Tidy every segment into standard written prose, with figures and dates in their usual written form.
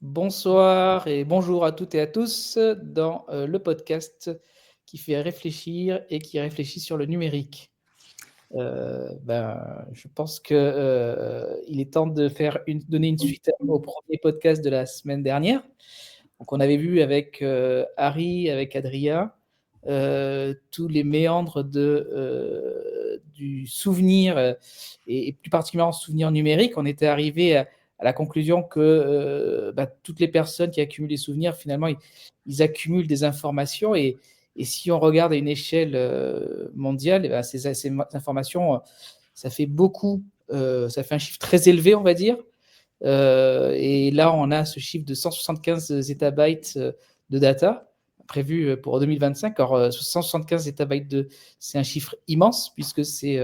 Bonsoir et bonjour à toutes et à tous dans le podcast qui fait réfléchir et qui réfléchit sur le numérique. Je pense que, il est temps de donner une suite au premier podcast de la semaine dernière. Donc on avait vu avec, Harry, avec Adrien, tous les méandres du souvenir, et plus particulièrement souvenir numérique. On était arrivé à la conclusion que, toutes les personnes qui accumulent des souvenirs, finalement, ils accumulent des informations et si on regarde à une échelle, mondiale, ces informations, ça fait beaucoup, ça fait un chiffre très élevé, on va dire. Et là, on a ce chiffre de 175 zétabytes de data prévu pour 2025. Alors, 175 zétabytes c'est un chiffre immense puisque c'est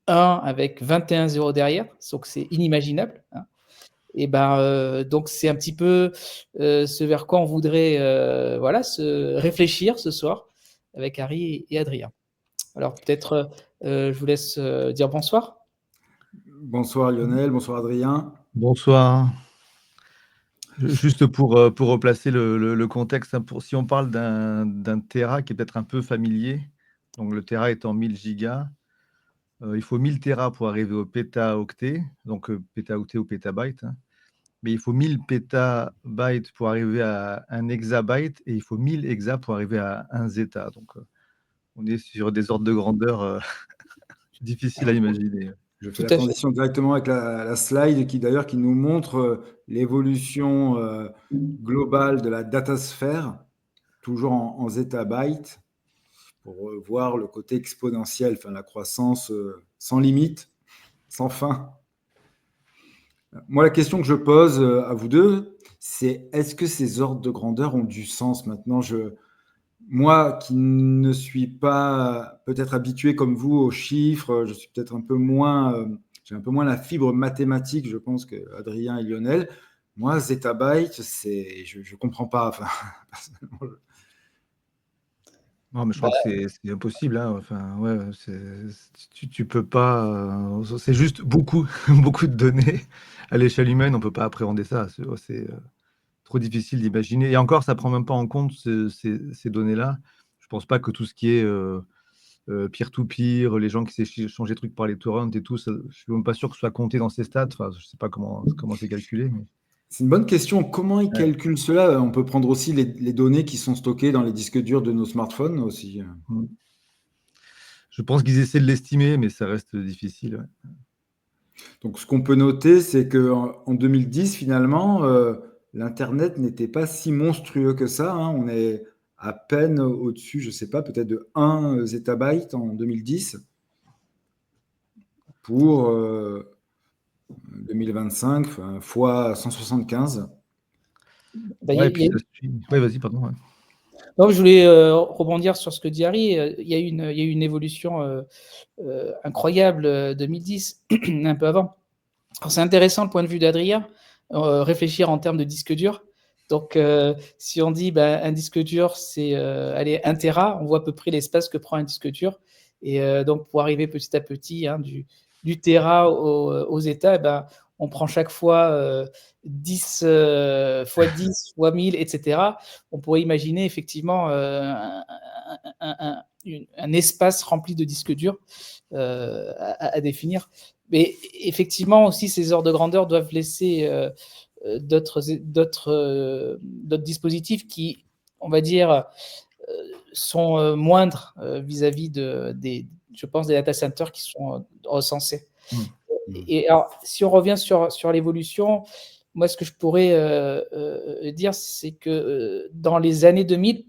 1 avec 21 zéros derrière, donc c'est inimaginable. Hein. Et donc c'est un petit peu ce vers quoi on voudrait se réfléchir ce soir avec Harry et Adrien. Alors peut-être je vous laisse dire bonsoir. Bonsoir Lionel, bonsoir Adrien. Bonsoir. Juste pour replacer le contexte, hein, si on parle d'un téra qui est peut-être un peu familier, donc le téra étant 1000 gigas, il faut 1000 téras pour arriver au pétaoctet, donc pétaoctet ou pétabyte, hein. Mais il faut 1000 pétabytes pour arriver à 1 hexabyte et il faut 1000 hexas pour arriver à 1 zeta. Donc on est sur des ordres de grandeur difficiles à imaginer. Je fais la transition directement avec la slide qui d'ailleurs qui nous montre l'évolution globale de la datasphère, toujours en zétabytes, pour voir le côté exponentiel, enfin la croissance sans limite, sans fin. Moi, la question que je pose à vous deux, c'est est-ce que ces ordres de grandeur ont du sens maintenant? Moi qui ne suis pas peut-être habitué comme vous aux chiffres, je suis peut-être un peu moins, j'ai un peu moins la fibre mathématique, je pense, que Adrien et Lionel. Moi, zétabyte, je ne comprends pas. Enfin, personnellement, Non, mais je crois que c'est impossible, hein. Enfin, ouais, tu peux pas. C'est juste beaucoup, beaucoup de données à l'échelle humaine. On peut pas appréhender ça. C'est trop difficile d'imaginer. Et encore, ça prend même pas en compte ces données-là. Je pense pas que tout ce qui est peer-to-peer, les gens qui s'échangent des trucs par les torrents et tout, je suis même pas sûr que ce soit compté dans ces stats. Enfin, je sais pas comment c'est calculé. Mais... C'est une bonne question. Comment ils calculent cela? On peut prendre aussi les données qui sont stockées dans les disques durs de nos smartphones aussi. Je pense qu'ils essaient de l'estimer, mais ça reste difficile. Ouais. Donc, ce qu'on peut noter, c'est qu'en 2010, finalement, l'Internet n'était pas si monstrueux que ça. Hein. On est à peine au-dessus, je ne sais pas, peut-être de 1 zétabyte en 2010 pour 2025 fois 175. Oui, vas-y, pardon. Ouais. Non, je voulais rebondir sur ce que dit Harry. Il y a eu une évolution incroyable 2010, un peu avant. Alors, c'est intéressant le point de vue d'Adrien, réfléchir en termes de disque dur. Donc, si on dit un disque dur, c'est 1 Tera, on voit à peu près l'espace que prend un disque dur. Et donc, pour arriver petit à petit du Tera aux États, on prend chaque fois 10 fois 10 fois 1000, etc. On pourrait imaginer effectivement un espace rempli de disques durs à définir. Mais effectivement aussi, ces ordres de grandeur doivent laisser d'autres dispositifs qui, on va dire, sont moindres vis-à-vis je pense, des data centers qui sont recensés. Et alors, si on revient sur l'évolution, moi, ce que je pourrais dire, c'est que dans les années 2000,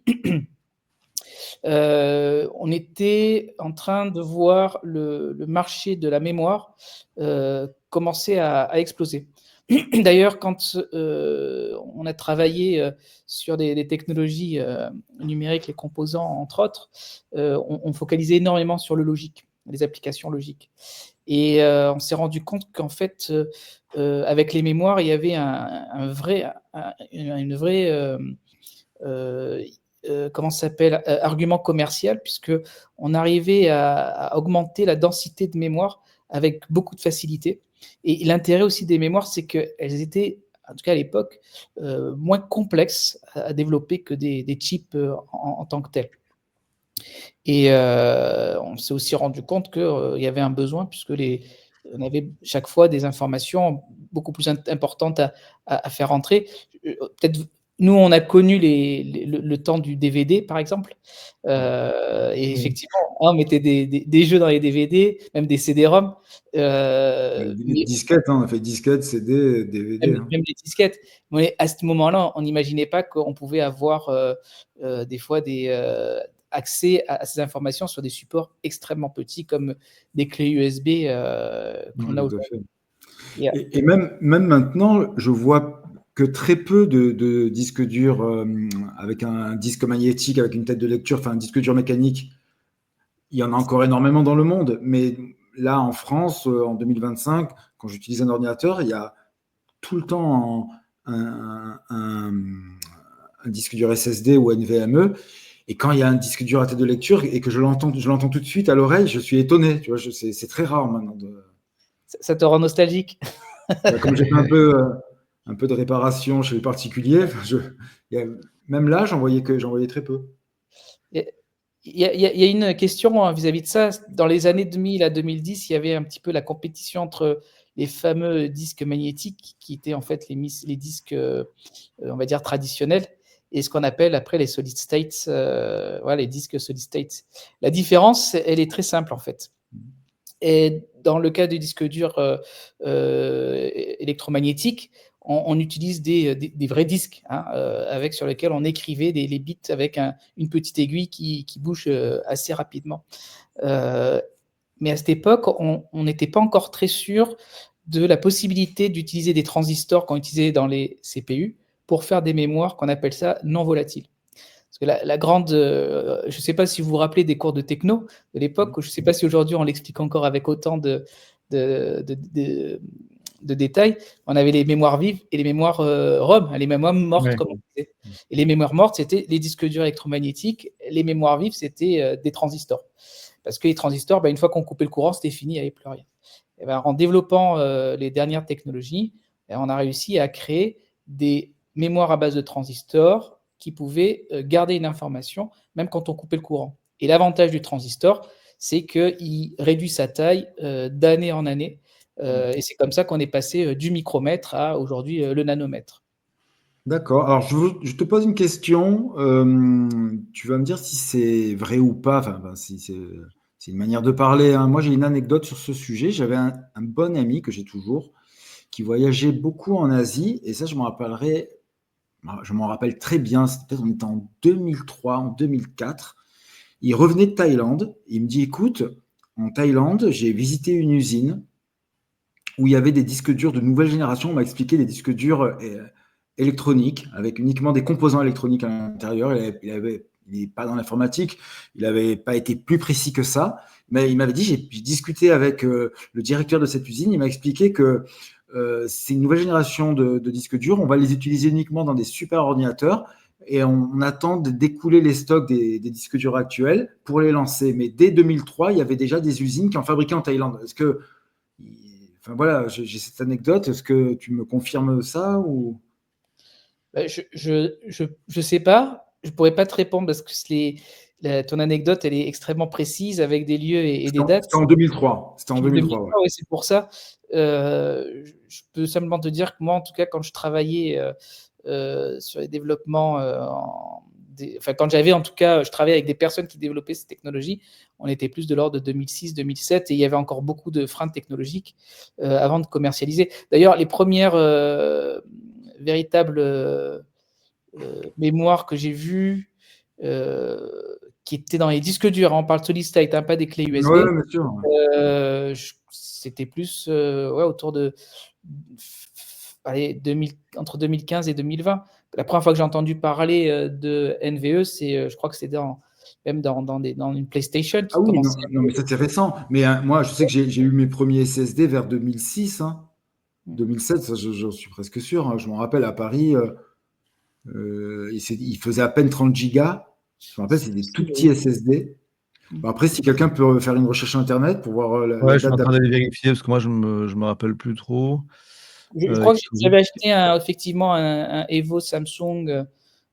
on était en train de voir le marché de la mémoire commencer à exploser. D'ailleurs, quand on a travaillé sur des technologies numériques, les composants, entre autres, on focalisait énormément sur le logique, les applications logiques. Et on s'est rendu compte qu'en fait, avec les mémoires, il y avait une vraie comment ça s'appelle, argument commercial, puisqu'on arrivait à augmenter la densité de mémoire avec beaucoup de facilité. Et l'intérêt aussi des mémoires, c'est qu'elles étaient en tout cas à l'époque, moins complexes à développer que des chips en tant que tels. Et on s'est aussi rendu compte qu'il y avait un besoin puisque on avait chaque fois des informations beaucoup plus importantes à faire entrer. Peut-être nous, on a connu le temps du DVD, par exemple. Et effectivement, on mettait des jeux dans les DVD, même des CD-ROM. Les disquettes, on a fait disquettes, CD, DVD. Même les disquettes. Mais à ce moment-là, on n'imaginait pas qu'on pouvait avoir des fois accès à ces informations sur des supports extrêmement petits comme des clés USB qu'on a aujourd'hui. Et même maintenant, je vois que très peu de disques durs avec un disque magnétique, avec une tête de lecture, enfin un disque dur mécanique. Il y en a encore énormément dans le monde, mais là, en France, en 2025, quand j'utilise un ordinateur, il y a tout le temps un disque dur SSD ou NVMe. Et quand il y a un disque dur à tête de lecture et que je l'entends tout de suite à l'oreille, je suis étonné. Tu vois, c'est très rare maintenant. Ça te rend nostalgique? Comme j'ai fait un peu de réparation chez les particuliers, même là, j'en voyais très peu. Il y a une question vis-à-vis de ça. Dans les années 2000 à 2010, il y avait un petit peu la compétition entre les fameux disques magnétiques qui étaient en fait les disques, on va dire, traditionnels et ce qu'on appelle après les solid states, voilà, les disques solid states. La différence, elle est très simple en fait. Et dans le cas des disques durs électromagnétiques, on utilise des vrais disques avec sur lesquels on écrivait les bits avec une petite aiguille qui bouge assez rapidement. Mais à cette époque, on n'était pas encore très sûr de la possibilité d'utiliser des transistors qu'on utilisait dans les CPU pour faire des mémoires qu'on appelle ça non volatiles. Parce que la grande, je ne sais pas si vous vous rappelez des cours de techno de l'époque, je ne sais pas si aujourd'hui on l'explique encore avec autant de détails. On avait les mémoires vives et les mémoires ROM, les mémoires mortes, comme on disait. Et les mémoires mortes, c'était les disques durs électromagnétiques. Les mémoires vives, c'était des transistors. Parce que les transistors, une fois qu'on coupait le courant, c'était fini, il n'y avait plus rien. Et en développant les dernières technologies, on a réussi à créer des mémoires à base de transistors qui pouvaient garder une information même quand on coupait le courant. Et l'avantage du transistor, c'est qu'il réduit sa taille d'année en année. Et c'est comme ça qu'on est passé du micromètre à aujourd'hui le nanomètre. D'accord. Alors, je te pose une question. Tu vas me dire si c'est vrai ou pas. Enfin, si c'est une manière de parler. Moi, j'ai une anecdote sur ce sujet. J'avais un bon ami que j'ai toujours, qui voyageait beaucoup en Asie. Et ça, je m'en rappelle très bien. Peut-être on était en 2003, en 2004. Il revenait de Thaïlande. Il me dit, écoute, en Thaïlande, j'ai visité une usine où il y avait des disques durs de nouvelle génération. On m'a expliqué des disques durs électroniques, avec uniquement des composants électroniques à l'intérieur. Il n'est pas dans l'informatique, il n'avait pas été plus précis que ça, mais il m'avait dit, j'ai discuté avec le directeur de cette usine, il m'a expliqué que c'est une nouvelle génération de disques durs, on va les utiliser uniquement dans des super ordinateurs, et on attend d'écouler les stocks des disques durs actuels pour les lancer. Mais dès 2003, il y avait déjà des usines qui en fabriquaient en Thaïlande. Est-ce que... Enfin voilà, j'ai cette anecdote, est-ce que tu me confirmes ça ou... Je sais pas, je pourrais pas te répondre parce que ton anecdote, elle est extrêmement précise avec des lieux et des dates. C'était en 2003. C'était en 2003, ouais. Ouais, c'est pour ça. Je peux simplement te dire que moi, en tout cas, quand je travaillais sur les développements, quand je travaillais avec des personnes qui développaient ces technologies, on était plus de l'ordre de 2006-2007 et il y avait encore beaucoup de freins technologiques avant de commercialiser. D'ailleurs, les premières véritables mémoires que j'ai vues qui étaient dans les disques durs, on parle solid state, pas des clés USB. Ouais, bien sûr. C'était plus autour de entre 2015 et 2020. La première fois que j'ai entendu parler de NVE, je crois que c'est même dans une PlayStation. Ah oui, non, mais ça c'est récent. Mais moi, je sais que j'ai eu mes premiers SSD vers 2006. 2007, ça, j'en suis presque sûr. Je m'en rappelle à Paris, il faisait à peine 30 gigas. Je me rappelle, c'est des tout petits SSD. Bon, après, si quelqu'un peut faire une recherche Internet pour voir la Ouais, je suis date en train d'aller vérifier parce que moi, je me rappelle plus trop. Je crois que toujours. j'avais acheté effectivement un Evo Samsung,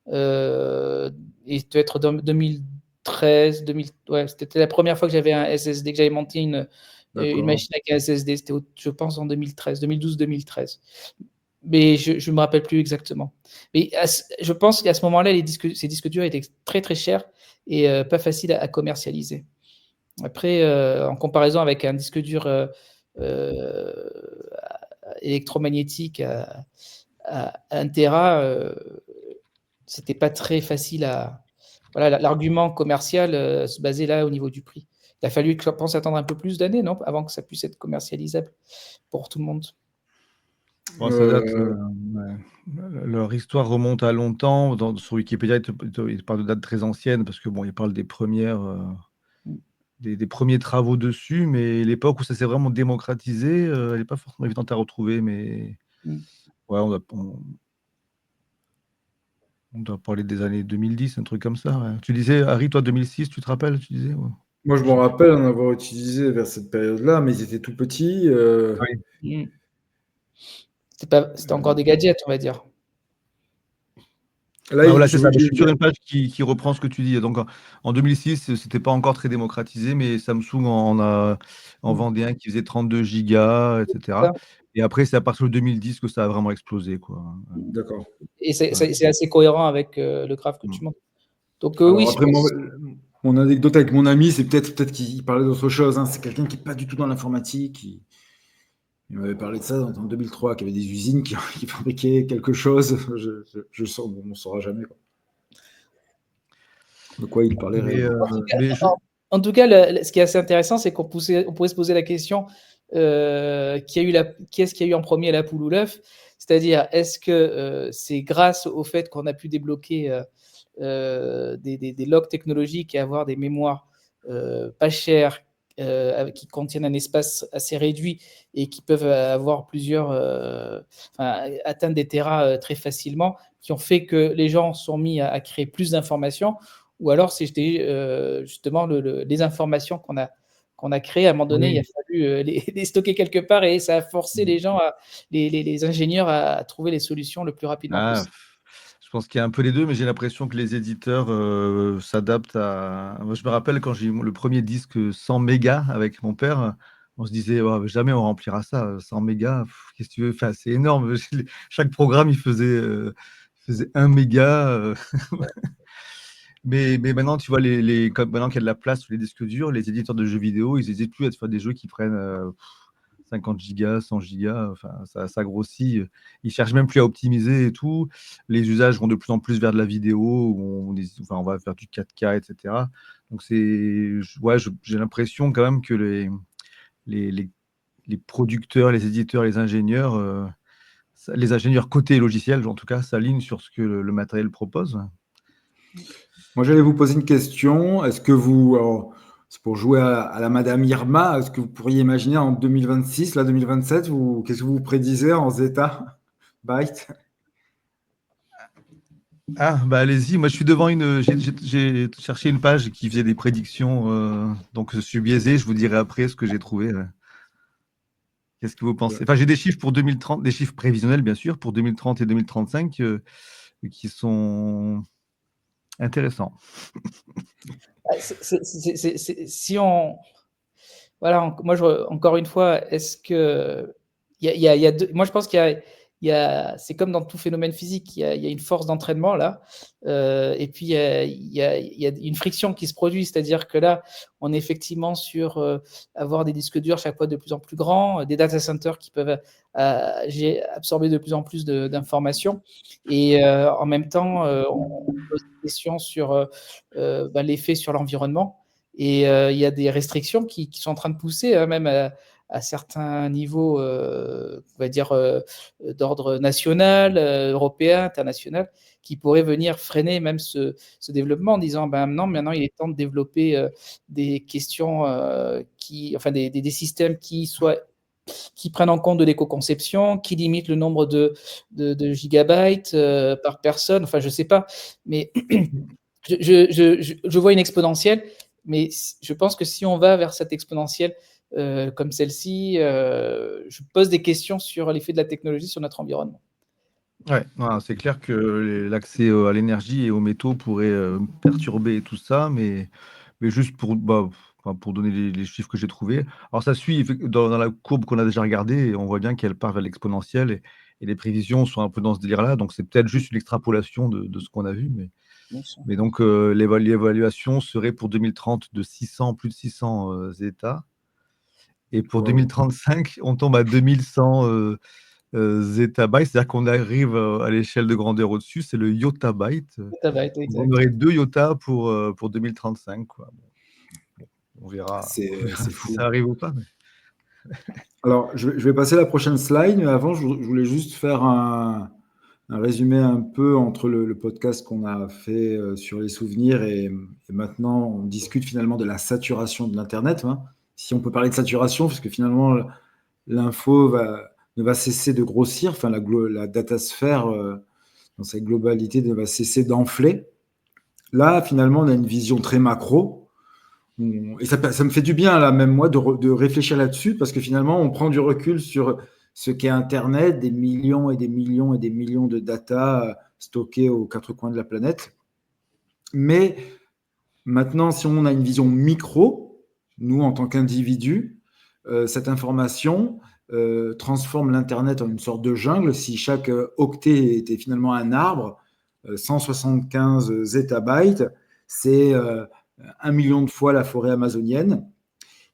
et peut-être dans 2013, ouais, c'était la première fois que j'avais un SSD, que j'avais monté une machine avec un SSD. C'était, je pense, en 2012-2013. Mais je me rappelle plus exactement. Mais je pense qu'à ce moment-là, ces disques durs étaient très très chers et pas faciles à commercialiser. Après, en comparaison avec un disque dur électromagnétique à 1 Tera, c'était pas très facile à. Voilà, l'argument commercial se basait là au niveau du prix. Il a fallu, je pense, attendre un peu plus d'années, non, avant que ça puisse être commercialisable pour tout le monde. Bon, ça date, ouais. Leur histoire remonte à longtemps. Sur Wikipédia, ils parlent de dates très anciennes parce que bon, ils parlent des premières, des premiers travaux dessus, mais l'époque où ça s'est vraiment démocratisé, elle n'est pas forcément évidente à retrouver, mais ouais, on doit parler des années 2010, un truc comme ça. Ouais. Tu disais, Harry, toi, 2006, tu te rappelles, tu disais, ouais. Moi, je me rappelle en avoir utilisé vers cette période-là, mais ils étaient tout petits. Oui. C'était encore des gadgets, on va dire. Là, voilà, c'est ça. Je suis sur une page qui reprend ce que tu dis. Donc, en 2006, c'était pas encore très démocratisé, mais Samsung en vendait un qui faisait 32 gigas, etc. Et après, c'est à partir de 2010 que ça a vraiment explosé, quoi. D'accord. Et c'est assez cohérent avec le graphe que tu montres. Donc, Alors, oui. après, mon anecdote avec mon ami, c'est peut-être qu'il parlait d'autre chose. Hein. C'est quelqu'un qui n'est pas du tout dans l'informatique. Il m'avait parlé de ça en 2003, qu'il y avait des usines qui fabriquaient quelque chose. On ne saura jamais. Quoi. De quoi il parlait réellement. En tout cas, ce qui est assez intéressant, c'est qu'on pourrait se poser la question qu'est-ce qu'il y a eu en premier, la poule ou l'œuf? C'est-à-dire, est-ce que c'est grâce au fait qu'on a pu débloquer des logs technologiques et avoir des mémoires pas chères, qui contiennent un espace assez réduit et qui peuvent avoir atteindre des terras très facilement, qui ont fait que les gens sont mis à créer plus d'informations, ou alors c'était justement les informations qu'on a créées. À un moment donné, il a fallu les stocker quelque part et ça a forcé les gens, les ingénieurs, à trouver les solutions le plus rapidement possible. Je pense qu'il y a un peu les deux, mais j'ai l'impression que les éditeurs s'adaptent à. Moi, je me rappelle quand j'ai eu le premier disque 100 mégas avec mon père, on se disait oh, jamais on remplira ça, 100 mégas, qu'est-ce que tu veux? Enfin, c'est énorme. Chaque programme, il faisait 1 méga. Mais maintenant, tu vois, maintenant qu'il y a de la place sur les disques durs, les éditeurs de jeux vidéo, ils n'hésitent plus à te faire des jeux qui prennent 50 gigas, 100 gigas, enfin, ça grossit. Ils cherchent même plus à optimiser et tout. Les usages vont de plus en plus vers de la vidéo, où on va faire du 4K, etc. Donc, j'ai l'impression quand même que les producteurs, les éditeurs, les ingénieurs côté logiciel, en tout cas, s'alignent sur ce que le matériel propose. Moi, j'allais vous poser une question. Est-ce que c'est pour jouer à la Madame Irma, est-ce que vous pourriez imaginer en 2026, là 2027, qu'est-ce que vous prédisez en Zeta Byte? Ah, bah allez-y. Moi, je suis devant j'ai cherché une page qui faisait des prédictions. Donc, je suis biaisé. Je vous dirai après ce que j'ai trouvé. Qu'est-ce que vous pensez? Enfin, j'ai des chiffres pour 2030, des chiffres prévisionnels, bien sûr, pour 2030 et 2035, qui sont intéressants. Voilà, encore une fois, est-ce que moi je pense c'est comme dans tout phénomène physique, il y a une force d'entraînement là, et puis il y a une friction qui se produit, c'est-à-dire que là, on est effectivement sur avoir des disques durs chaque fois de plus en plus grands, des data centers qui peuvent absorber de plus en plus d'informations, et en même temps, on pose des questions sur l'effet sur l'environnement. Et il y a des restrictions qui sont en train de pousser, hein, même à certains niveaux, on va dire, d'ordre national, européen, international, qui pourraient venir freiner même ce développement en disant non, maintenant il est temps de développer des questions, des systèmes qui prennent en compte de l'éco-conception, qui limitent le nombre de gigabytes par personne. Enfin, je ne sais pas, mais je vois une exponentielle. Mais je pense que si on va vers cette exponentielle, comme celle-ci, je pose des questions sur l'effet de la technologie sur notre environnement. Ouais, non, c'est clair que l'accès à l'énergie et aux métaux pourrait perturber tout ça, mais juste pour donner les chiffres que j'ai trouvés. Alors ça suit dans la courbe qu'on a déjà regardée, et on voit bien qu'elle part vers l'exponentielle, et les prévisions sont un peu dans ce délire-là, donc c'est peut-être juste une extrapolation de ce qu'on a vu, Bien sûr. mais donc l'évaluation serait pour 2030 de plus de 600 États, et pour Wow. 2035, on tombe à 2100 Zettabyte, c'est-à-dire qu'on arrive à l'échelle de grandeur au-dessus, c'est le yottabyte. Ça va être On exact. aurait 2 yotas pour 2035, quoi. Bon, on verra C'est si fou. ça arrive ou pas. Alors, je vais passer à la prochaine slide, mais avant, je voulais juste faire un résumé un peu entre le podcast qu'on a fait sur les souvenirs et maintenant, on discute finalement de la saturation de l'Internet, hein. Si on peut parler de saturation, parce que finalement, l'info ne va cesser de grossir, enfin, la datasphère, dans sa globalité, ne va cesser d'enfler. Là, finalement, on a une vision très macro. Et ça me fait du bien, là, même moi, de réfléchir là-dessus, parce que finalement, on prend du recul sur ce qu'est Internet, des millions et des millions et des millions de data stockées aux quatre coins de la planète. Mais maintenant, si on a une vision micro, nous, en tant qu'individus, cette information transforme l'Internet en une sorte de jungle. Si chaque octet était finalement un arbre, 175 zettabytes, c'est 1 million de fois la forêt amazonienne.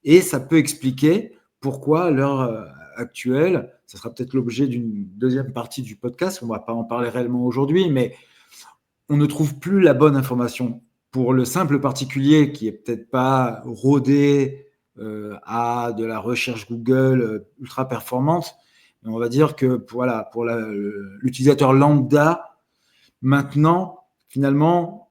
Et ça peut expliquer pourquoi, à l'heure actuelle, ça sera peut-être l'objet d'une deuxième partie du podcast, on ne va pas en parler réellement aujourd'hui, mais on ne trouve plus la bonne information. Pour le simple particulier qui n'est peut-être pas rodé à de la recherche Google ultra performante, on va dire que pour l'utilisateur lambda, maintenant, finalement,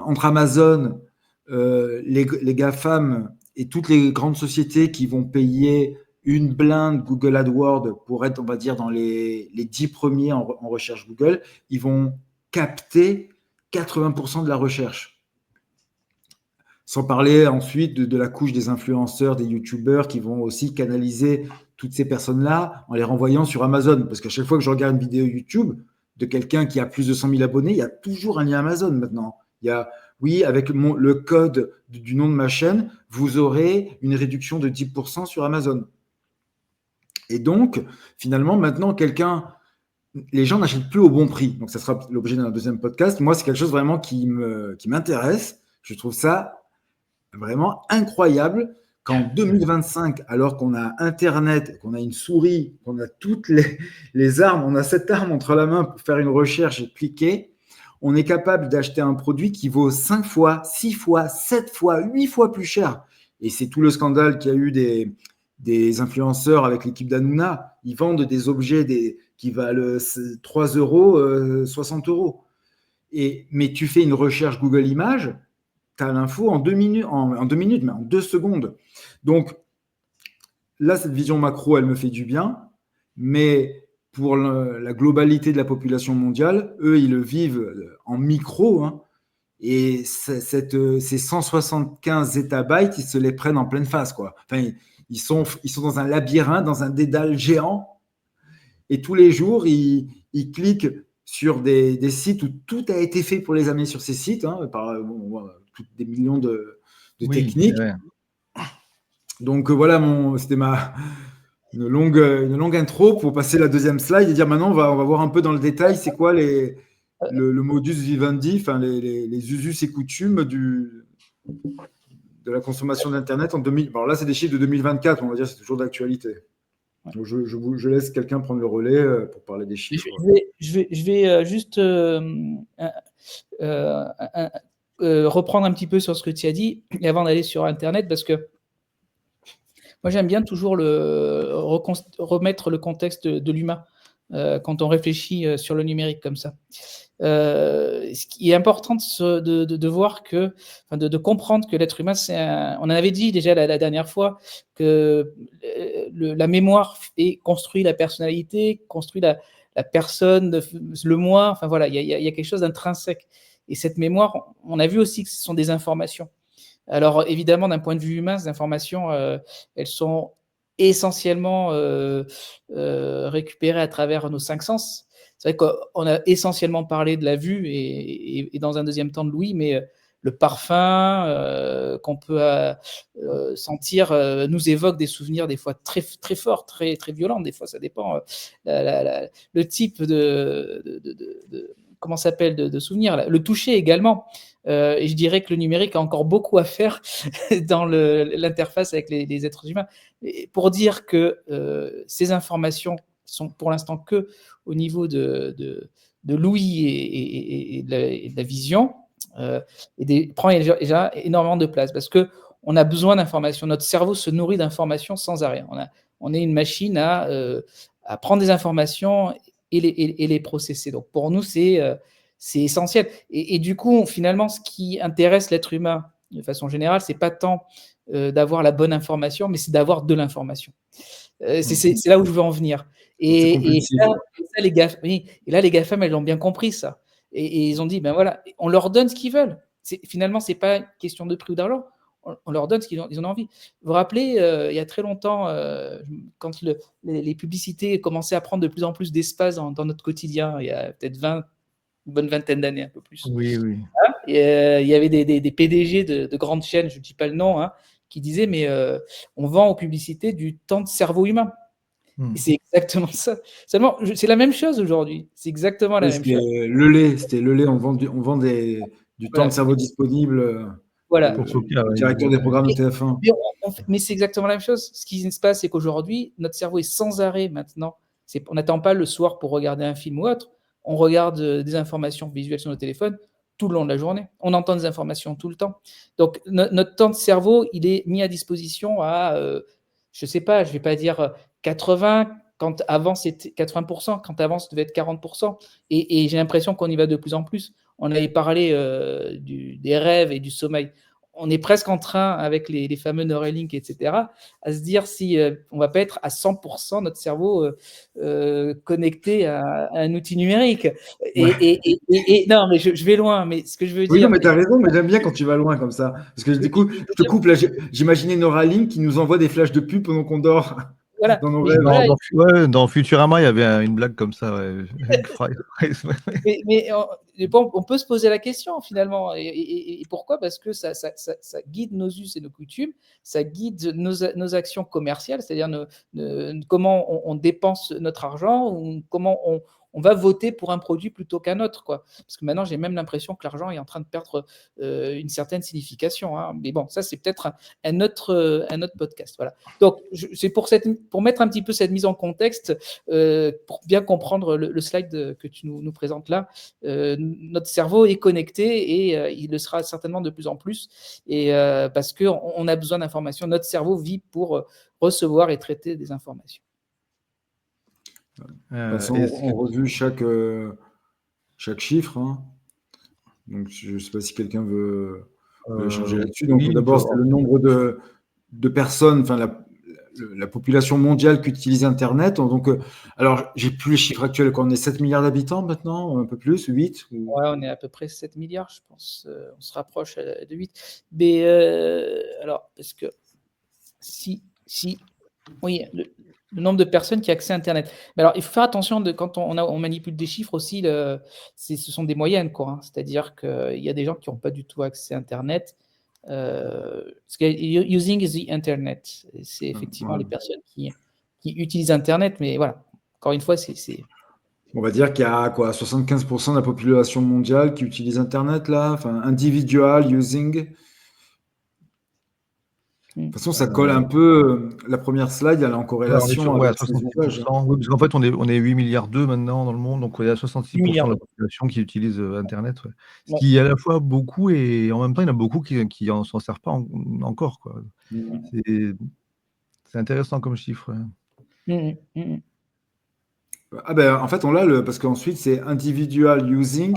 entre Amazon, les GAFAM et toutes les grandes sociétés qui vont payer une blinde Google AdWords pour être, on va dire, dans les 10 premiers en recherche Google, ils vont capter 80% de la recherche. Sans parler ensuite de la couche des influenceurs, des youtubeurs qui vont aussi canaliser toutes ces personnes-là en les renvoyant sur Amazon. Parce qu'à chaque fois que je regarde une vidéo YouTube de quelqu'un qui a plus de 100 000 abonnés, il y a toujours un lien Amazon maintenant. Il y a, oui, avec le code du nom de ma chaîne, vous aurez une réduction de 10% sur Amazon. Et donc, finalement, maintenant, les gens n'achètent plus au bon prix. Donc, ça sera l'objet d'un deuxième podcast. Moi, c'est quelque chose vraiment qui m'intéresse. Je trouve ça vraiment incroyable qu'en 2025, alors qu'on a Internet, qu'on a une souris, qu'on a toutes les armes, on a cette arme entre la main pour faire une recherche et cliquer, on est capable d'acheter un produit qui vaut 5 fois, 6 fois, 7 fois, 8 fois plus cher. Et c'est tout le scandale qu'il y a eu des influenceurs avec l'équipe d'Hanouna. Ils vendent des objets qui valent 3 euros, 60 euros. Mais tu fais une recherche Google Images, tu as l'info en 2 minutes, mais en 2 secondes. Donc là, cette vision macro, elle me fait du bien, mais pour la globalité de la population mondiale, eux, ils le vivent en micro, hein, et ces 175 zettabytes, ils se les prennent en pleine face, quoi. Enfin, ils sont dans un labyrinthe, dans un dédale géant, et tous les jours, ils cliquent sur des sites où tout a été fait pour les amener sur ces sites, hein, par des millions de techniques. Ouais. Donc voilà, c'était une longue intro pour passer la deuxième slide et dire maintenant, on va voir un peu dans le détail, c'est quoi le modus vivendi, enfin les usus et coutumes de la consommation d'Internet en 2000. Alors là, c'est des chiffres de 2024, on va dire, c'est toujours d'actualité. Donc je laisse quelqu'un prendre le relais pour parler des chiffres. Je vais juste reprendre un petit peu sur ce que tu as dit avant d'aller sur Internet, parce que moi, j'aime bien toujours remettre le contexte de l'humain quand on réfléchit sur le numérique comme ça. Ce qui est important de voir de comprendre que l'être humain, on en avait dit déjà la dernière fois que la mémoire construit la personnalité, construit la personne, le moi. Enfin voilà, il y a quelque chose d'intrinsèque. Et cette mémoire, on a vu aussi que ce sont des informations. Alors évidemment, d'un point de vue humain, ces informations, elles sont essentiellement récupérées à travers nos 5 sens. C'est vrai qu'on a essentiellement parlé de la vue et dans un deuxième temps de l'ouïe, mais le parfum qu'on peut sentir nous évoque des souvenirs des fois très, très forts, très, très violents. Des fois, ça dépend le type comment s'appelle de souvenirs. Le toucher également. Et je dirais que le numérique a encore beaucoup à faire dans l'interface avec les êtres humains. Et pour dire que ces informations sont pour l'instant que au niveau de l'ouïe et de la vision, prend déjà énormément de place parce qu'on a besoin d'informations. Notre cerveau se nourrit d'informations sans arrêt. On est une machine à prendre des informations et les processer. Donc pour nous, c'est essentiel. Et du coup, finalement, ce qui intéresse l'être humain de façon générale, c'est pas tant d'avoir la bonne information, mais c'est d'avoir de l'information. C'est là où je veux en venir. Et là, les GAFAM, elles ont bien compris ça. Et ils ont dit, ben voilà, on leur donne ce qu'ils veulent. Finalement, c'est pas une question de prix ou d'argent. On leur donne ce qu'ils ont envie. Vous vous rappelez, il y a très longtemps, quand les publicités commençaient à prendre de plus en plus d'espace dans notre quotidien, il y a peut-être une bonne vingtaine d'années, un peu plus. Oui. Il y avait des PDG de grandes chaînes, je ne dis pas le nom, qui disaient, mais on vend aux publicités du temps de cerveau humain. Et c'est exactement ça. Seulement, c'est la même chose aujourd'hui. C'est exactement la même chose. C'était le lait. On vend du temps de cerveau disponible. Voilà. Le directeur des programmes de TF1. Mais c'est exactement la même chose. Ce qui se passe, c'est qu'aujourd'hui, notre cerveau est sans arrêt maintenant. On n'attend pas le soir pour regarder un film ou autre. On regarde des informations visuelles sur nos téléphones tout le long de la journée. On entend des informations tout le temps. Donc, notre temps de cerveau, il est mis à disposition à, je ne sais pas, je ne vais pas dire 80, quand avant c'était 80%, quand avant ça devait être 40%. Et j'ai l'impression qu'on y va de plus en plus. On avait parlé des rêves et du sommeil. On est presque en train, avec les fameux Neuralink, etc., à se dire si on ne va pas être à 100% notre cerveau connecté à un outil numérique. Et non, mais je vais loin, mais ce que je veux dire… Oui, non, mais tu as raison, mais j'aime bien quand tu vas loin comme ça. Parce que du coup, je te coupe, là, j'imaginais Neuralink qui nous envoie des flashs de pub pendant qu'on dort. Voilà. Dans nos rêves. Dans Futurama, il y avait une blague comme ça. Mais on peut se poser la question finalement. Et pourquoi ? Parce que ça guide nos us et nos coutumes, ça guide nos actions commerciales, c'est-à-dire comment on dépense notre argent, ou comment on va voter pour un produit plutôt qu'un autre, quoi. Parce que maintenant, j'ai même l'impression que l'argent est en train de perdre une certaine signification. Mais bon, ça, c'est peut-être un autre podcast. Voilà. Donc, c'est pour mettre un petit peu cette mise en contexte, pour bien comprendre le slide que tu nous présentes là. Notre cerveau est connecté et il le sera certainement de plus en plus. Et parce qu'on a besoin d'informations. Notre cerveau vit pour recevoir et traiter des informations. On revue chaque chiffre. Donc, je ne sais pas si quelqu'un veut échanger là-dessus. Donc, d'abord, c'est le nombre de personnes, enfin, la population mondiale qui utilise Internet. Donc, alors, j'ai plus les chiffres actuels. On est 7 milliards d'habitants maintenant, un peu plus, 8 ou... Ouais, on est à peu près 7 milliards, je pense. On se rapproche de 8. Mais alors, parce que oui, le nombre de personnes qui accèdent à Internet. Mais alors, il faut faire attention quand on manipule des chiffres aussi. Ce sont des moyennes, quoi. C'est-à-dire qu'il y a des gens qui n'ont pas du tout accès à Internet. Parce que using the Internet, c'est effectivement les personnes qui utilisent Internet. Mais voilà, encore une fois, c'est… On va dire qu'il y a 75% de la population mondiale qui utilise Internet, là. Enfin, individual using. De toute façon, ça colle un peu. La première slide, elle est en corrélation avec ces usages. Oui, parce qu'en fait, on est 8 milliards maintenant dans le monde, donc il y a 66% de la population qui utilise Internet. Ouais. Ce qui est à la fois beaucoup et en même temps, il y en a beaucoup qui ne s'en servent pas encore, quoi. C'est intéressant comme chiffre. En fait, on l'a parce qu'ensuite, c'est individual using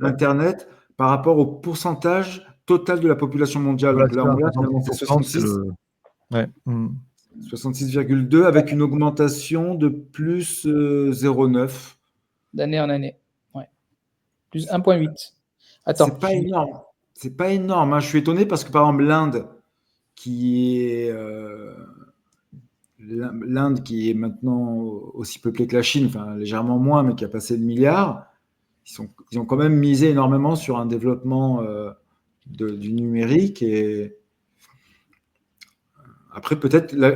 Internet par rapport au pourcentage total de la population mondiale. Voilà, donc là, on l'a finalement, c'est 66. 66,2 avec une augmentation de plus 0,9. D'année en année. Ouais. Plus 1,8. Attends. C'est pas énorme. c'est pas énorme, hein. Je suis étonné parce que, par exemple, l'Inde qui est maintenant aussi peuplée que la Chine, enfin légèrement moins, mais qui a passé le milliard, ils ont quand même misé énormément sur un développement du numérique. Et après,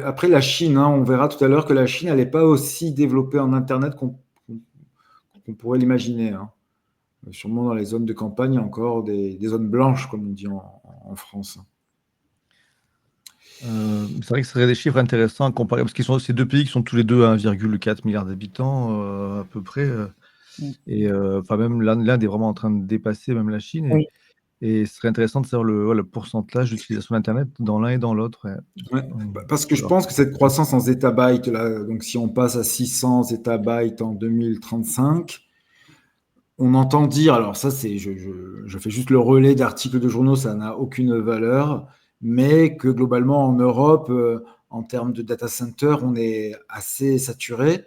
après la Chine, hein, on verra tout à l'heure que la Chine, elle n'est pas aussi développée en Internet qu'on pourrait l'imaginer, hein. Sûrement dans les zones de campagne, il y a encore des zones blanches, comme on dit en France. C'est vrai que ce serait des chiffres intéressants à comparer, parce qu'ils sont ces 2 pays qui sont tous les 2 à 1,4 milliard d'habitants, à peu près, et enfin même l'Inde est vraiment en train de dépasser même la Chine Oui. et ce serait intéressant de savoir le pourcentage d'utilisation d'internet dans l'un et dans l'autre, ouais. Ouais, parce que je pense que cette croissance en zettabytes, là, donc si on passe à 600 zettabytes en 2035, on entend dire, alors ça c'est, je fais juste le relais d'articles de journaux, ça n'a aucune valeur, mais que globalement en Europe, en termes de data center, on est assez saturé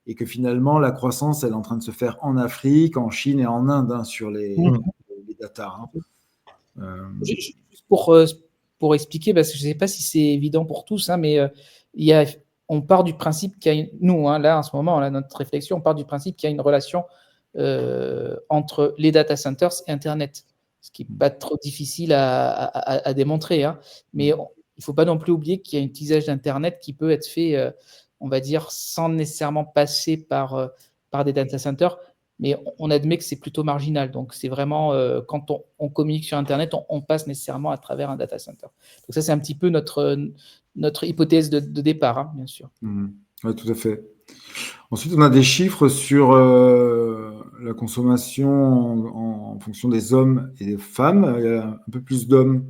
et que finalement la croissance, elle est en train de se faire en Afrique, en Chine et en Inde, hein, sur les data, hein. Juste pour expliquer, parce que je ne sais pas si c'est évident pour tous, hein, mais on part du principe qu'il y a nous, hein, là, en ce moment, là, notre réflexion, on part du principe qu'il y a une relation entre les data centers et Internet, ce qui n'est pas trop difficile à démontrer, hein. Mais il ne faut pas non plus oublier qu'il y a un utilisage d'Internet qui peut être fait, on va dire, sans nécessairement passer par des data centers. Mais on admet que c'est plutôt marginal. Donc, c'est vraiment quand on communique sur Internet, on passe nécessairement à travers un data center. Donc, ça, c'est un petit peu notre hypothèse de départ, hein, bien sûr. Oui, tout à fait. Ensuite, on a des chiffres sur la consommation en fonction des hommes et des femmes. Il y a un peu plus d'hommes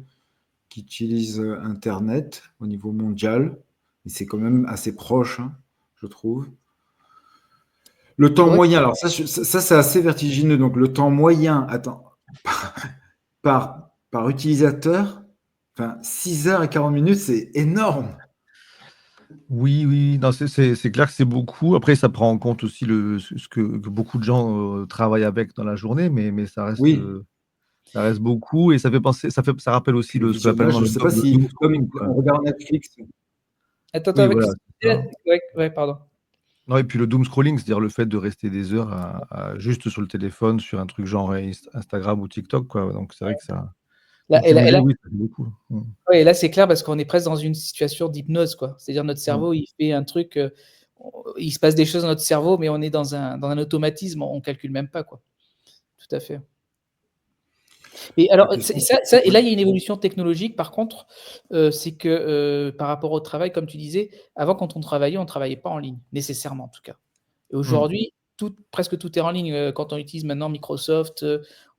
qui utilisent Internet au niveau mondial. Et c'est quand même assez proche, hein, je trouve. Le temps moyen, alors ça c'est assez vertigineux. Donc le temps moyen, par utilisateur, enfin 6 heures et 40 minutes, c'est énorme. Oui, non, c'est clair que c'est beaucoup. Après, ça prend en compte aussi ce que beaucoup de gens travaillent avec dans la journée, mais ça reste beaucoup et ça fait penser, ça rappelle aussi Le ce qu'on appelle visionnage, je ne sais pas le si, doom comme scrolling, quoi. on regarde Netflix. Attends, Oui, voilà, c'est ça. ouais, pardon. Non, et puis le doom scrolling, c'est-à-dire le fait de rester des heures juste sur le téléphone, sur un truc genre Instagram ou TikTok, quoi. Donc c'est vrai que ça, Là, cumulé, oui, ça fait beaucoup. ouais, et là, c'est clair parce qu'on est presque dans une situation d'hypnose, quoi. C'est-à-dire notre cerveau, il fait un truc, il se passe des choses dans notre cerveau, mais on est dans un automatisme, on calcule même pas, quoi. Tout à fait. Et alors, et là, il y a une évolution technologique, par contre, c'est que par rapport au travail, comme tu disais, avant, quand on travaillait pas en ligne, nécessairement, en tout cas. Et aujourd'hui, presque tout est en ligne. Quand on utilise maintenant Microsoft,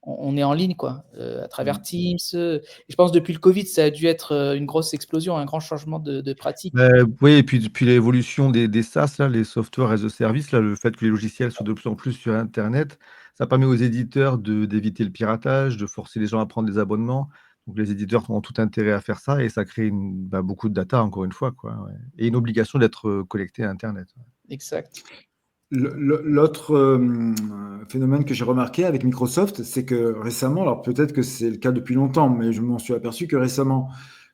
on est en ligne, quoi, à travers Teams. Et je pense depuis le Covid, ça a dû être une grosse explosion, un grand changement de pratique. Oui, et puis l'évolution des SaaS, là, les software as a service, là, le fait que les logiciels soient de plus en plus sur internet, ça permet aux éditeurs d'éviter le piratage, de forcer les gens à prendre des abonnements. Donc les éditeurs ont tout intérêt à faire ça et ça crée beaucoup de data, encore une fois, quoi, ouais, et une obligation d'être connecté à internet. Exact. L'autre phénomène que j'ai remarqué avec Microsoft, c'est que récemment, alors peut-être que c'est le cas depuis longtemps, mais je m'en suis aperçu que récemment,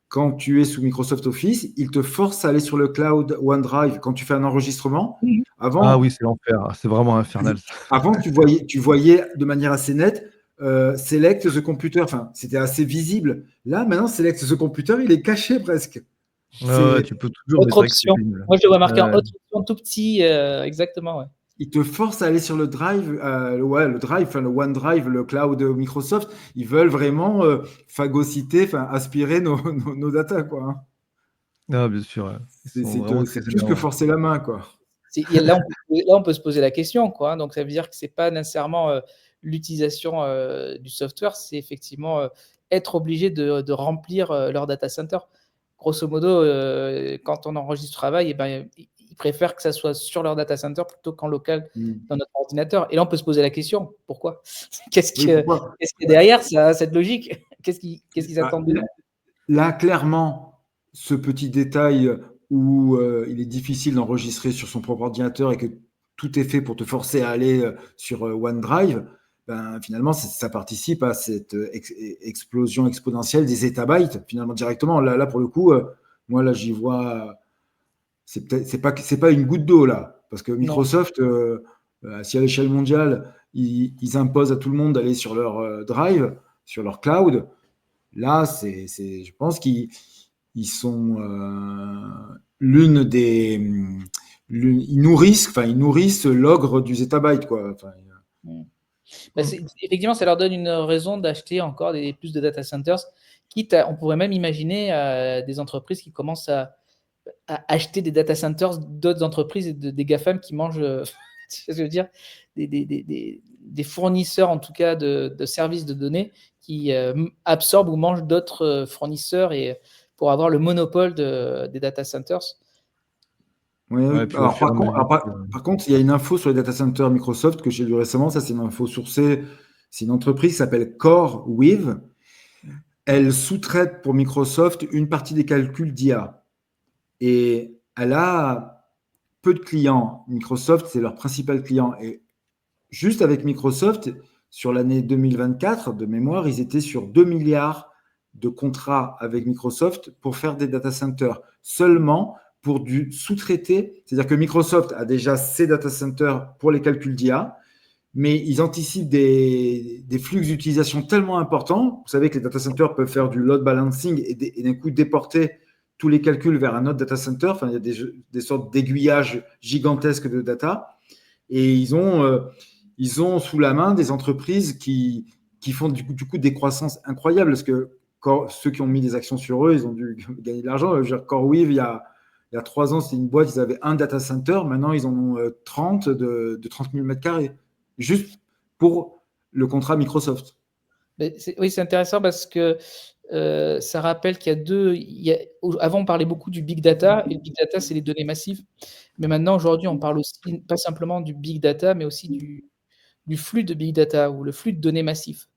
quand tu es sous Microsoft Office, il te force à aller sur le cloud OneDrive quand tu fais un enregistrement. Ah oui, c'est l'enfer, c'est vraiment infernal. Avant, tu voyais de manière assez nette select the computer, enfin, c'était assez visible. Là, maintenant, select the computer, il est caché presque. Ouais, tu peux toujours, mais Autre c'est vrai que c'est option. pénible. Moi, je le vois marqué en autre option tout petit, exactement, ouais. Il te force à aller sur le Drive, le Drive, enfin le OneDrive, le cloud de Microsoft. Ils veulent vraiment phagocyter, enfin aspirer nos datas, quoi, hein. Ah, bien sûr, ouais. Ils sont vraiment très C'est plus que énervants. forcer la main, quoi. Là, on peut se poser la question, quoi, hein. Donc ça veut dire que c'est pas nécessairement l'utilisation du software, c'est effectivement être obligé de remplir leur data center. Grosso modo, quand on enregistre du travail, eh ben, ils préfèrent que ça soit sur leur data center plutôt qu'en local dans notre ordinateur. Et là, on peut se poser la question, pourquoi? Qu'est-ce Oui, qu'il pourquoi? y a derrière cette logique? Qu'est-ce qu'ils attendent de nous? Là, clairement, ce petit détail où il est difficile d'enregistrer sur son propre ordinateur et que tout est fait pour te forcer à aller sur OneDrive, finalement, ça participe à cette explosion exponentielle des zettabytes, finalement, directement. Là pour le coup, moi, là, j'y vois. C'est pas une goutte d'eau, là. Parce que Microsoft, si à l'échelle mondiale, ils imposent à tout le monde d'aller sur leur drive, sur leur cloud, là, je pense qu'ils sont ils nourrissent l'ogre du zettabyte, quoi. Effectivement, ça leur donne une raison d'acheter encore plus de data centers. On pourrait même imaginer des entreprises qui commencent à acheter des data centers d'autres entreprises et des GAFAM qui mangent, je veux dire, des fournisseurs en tout cas de services de données qui absorbent ou mangent d'autres fournisseurs et pour avoir le monopole des data centers. Ouais, par contre, il y a une info sur les data centers Microsoft que j'ai lu récemment. Ça, c'est une info sourcée. C'est une entreprise qui s'appelle CoreWeave. Elle sous-traite pour Microsoft une partie des calculs d'IA. Et elle a peu de clients. Microsoft, c'est leur principal client. Et juste avec Microsoft, sur l'année 2024, de mémoire, ils étaient sur 2 milliards de contrats avec Microsoft pour faire des data centers. Seulement pour du sous-traité. C'est-à-dire que Microsoft a déjà ses data centers pour les calculs d'IA, mais ils anticipent des flux d'utilisation tellement importants. Vous savez que les data centers peuvent faire du load balancing et d'un coup déporter tous les calculs vers un autre data center. Enfin, il y a des sortes d'aiguillages gigantesques de data. Et ils ont sous la main des entreprises qui font du coup des croissances incroyables. Parce que ceux qui ont mis des actions sur eux, ils ont dû gagner de l'argent. CoreWeave, il y a 3 ans, c'était une boîte, ils avaient un data center. Maintenant, ils en ont 30 de 30 000 m², juste pour le contrat Microsoft. Oui, c'est intéressant parce que ça rappelle qu'il y a avant, on parlait beaucoup du big data, et le big data, c'est les données massives. Mais maintenant, aujourd'hui, on parle aussi, pas simplement du big data, mais aussi du flux de big data ou le flux de données massifs.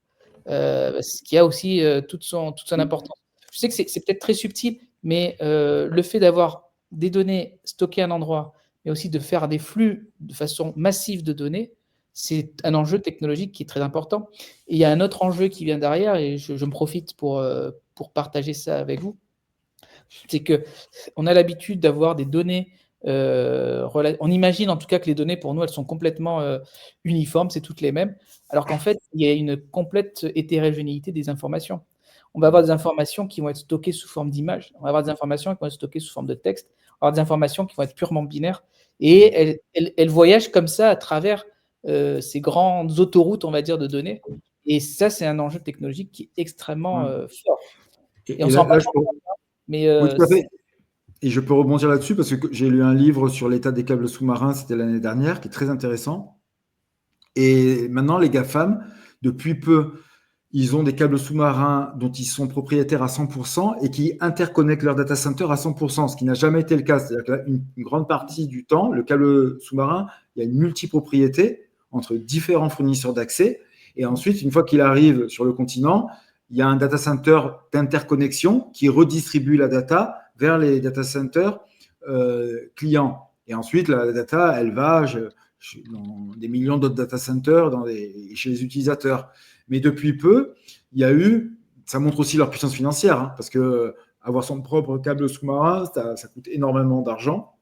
Ce qui a aussi toute son importance. Je sais que c'est peut-être très subtil, mais le fait d'avoir des données stockées à un endroit, mais aussi de faire des flux de façon massive de données, c'est un enjeu technologique qui est très important. Et il y a un autre enjeu qui vient derrière, et je me profite pour partager ça avec vous. C'est qu'on a l'habitude d'avoir des données. On imagine en tout cas que les données, pour nous, elles sont complètement uniformes, c'est toutes les mêmes, alors qu'en fait, il y a une complète hétérogénéité des informations. On va avoir des informations qui vont être stockées sous forme d'images, on va avoir des informations qui vont être stockées sous forme de texte, on va avoir des informations qui vont être purement binaires, et elles voyagent comme ça à travers ces grandes autoroutes, on va dire, de données. Et ça, c'est un enjeu technologique qui est extrêmement fort. Et on s'en parle pas, mais oui, tout à fait. Et je peux rebondir là-dessus parce que j'ai lu un livre sur l'état des câbles sous-marins, c'était l'année dernière, qui est très intéressant. Et maintenant, les GAFAM, depuis peu, ils ont des câbles sous-marins dont ils sont propriétaires à 100% et qui interconnectent leur data center à 100%, ce qui n'a jamais été le cas. C'est-à-dire qu'une grande partie du temps, le câble sous-marin, il y a une multipropriété entre différents fournisseurs d'accès. Et ensuite, une fois qu'il arrive sur le continent, il y a un data center d'interconnexion qui redistribue la data vers les data centers clients. Et ensuite, la data, elle va dans des millions d'autres data centers chez les utilisateurs. Mais depuis peu, il y a eu, ça montre aussi leur puissance financière, hein, parce que avoir son propre câble sous-marin, ça coûte énormément d'argent.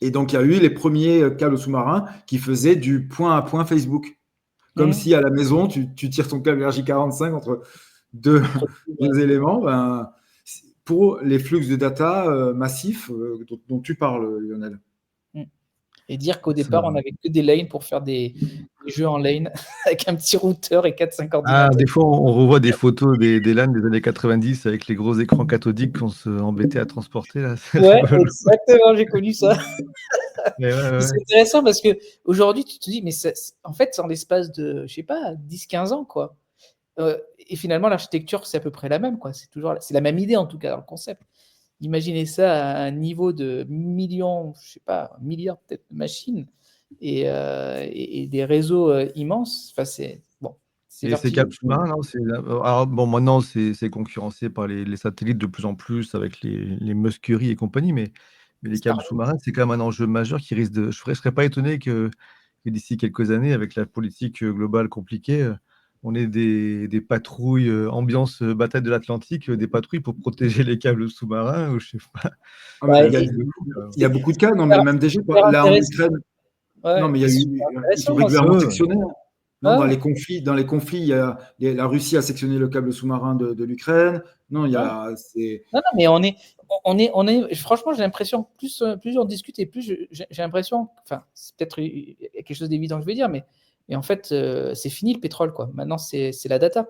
Et donc, il y a eu les premiers câbles sous-marins qui faisaient du point à point Facebook. Comme si à la maison, tu tires ton câble RJ45 entre deux éléments. Pour les flux de data massifs dont tu parles, Lionel. Et dire qu'au départ, on n'avait que des lanes pour faire des jeux en lane avec un petit routeur et 4-5 ordinateurs. Des fois, on revoit des photos des LAN des années 90 avec les gros écrans cathodiques qu'on se embêtait à transporter. Là. Ouais, exactement, j'ai connu ça. Ouais. C'est intéressant parce qu'aujourd'hui, tu te dis, mais en fait, c'est en l'espace de, je sais pas, 10-15 ans, quoi. Et finalement, l'architecture, c'est à peu près la même, quoi. C'est la même idée, en tout cas, dans le concept. Imaginez ça à un niveau de millions, je sais pas, milliards peut-être de machines et des réseaux immenses. Enfin, c'est bon. Et ces câbles sous-marins, alors bon, maintenant c'est concurrencé par les satellites de plus en plus avec les muskeries et compagnie, mais les câbles sous-marins, c'est quand même un enjeu majeur qui risque de. Je serais pas étonné qu'il y mais d'ici quelques années, avec la politique globale compliquée, on est des patrouilles, ambiance bataille de l'Atlantique, des patrouilles pour protéger les câbles sous-marins, ou je sais pas. Ah, Ouais, mais il y a beaucoup de cas, non, mais super, même déjà, super là en intéressant. Ukraine, non, Ouais, mais il y a super ils sont intéressant, moi, régulièrement Ouais, ouais. sectionnés. Non, Ah, dans les conflits, la Russie a sectionné le câble sous-marin de l'Ukraine. Non, ouais. Non, mais franchement, j'ai l'impression, plus on discute et plus j'ai l'impression, enfin, c'est peut-être quelque chose d'évident que je vais dire, mais en fait, c'est fini le pétrole, quoi. Maintenant, c'est la data.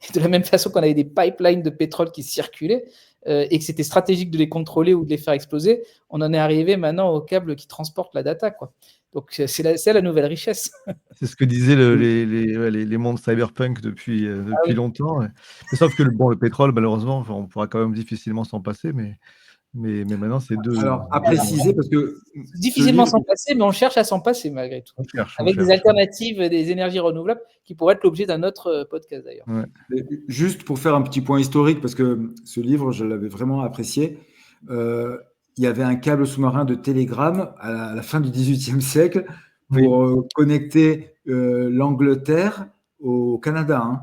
Et de la même façon qu'on avait des pipelines de pétrole qui circulaient et que c'était stratégique de les contrôler ou de les faire exploser, on en est arrivé maintenant aux câbles qui transportent la data, quoi. Donc, c'est la nouvelle richesse. C'est ce que disaient les mondes cyberpunk depuis Ah oui. longtemps. Mais sauf que le pétrole, malheureusement, enfin, on pourra quand même difficilement s'en passer, mais maintenant, c'est Alors, à deux enjeux. préciser, parce que C'est ce difficilement livre, s'en passer, mais on cherche à s'en passer malgré tout. On Avec des cherche. alternatives, des énergies renouvelables qui pourraient être l'objet d'un autre podcast d'ailleurs. Ouais. juste pour faire un petit point historique, parce que ce livre, je l'avais vraiment apprécié, il y avait un câble sous-marin de télégramme à la fin du XVIIIe siècle pour connecter l'Angleterre au Canada. Hein.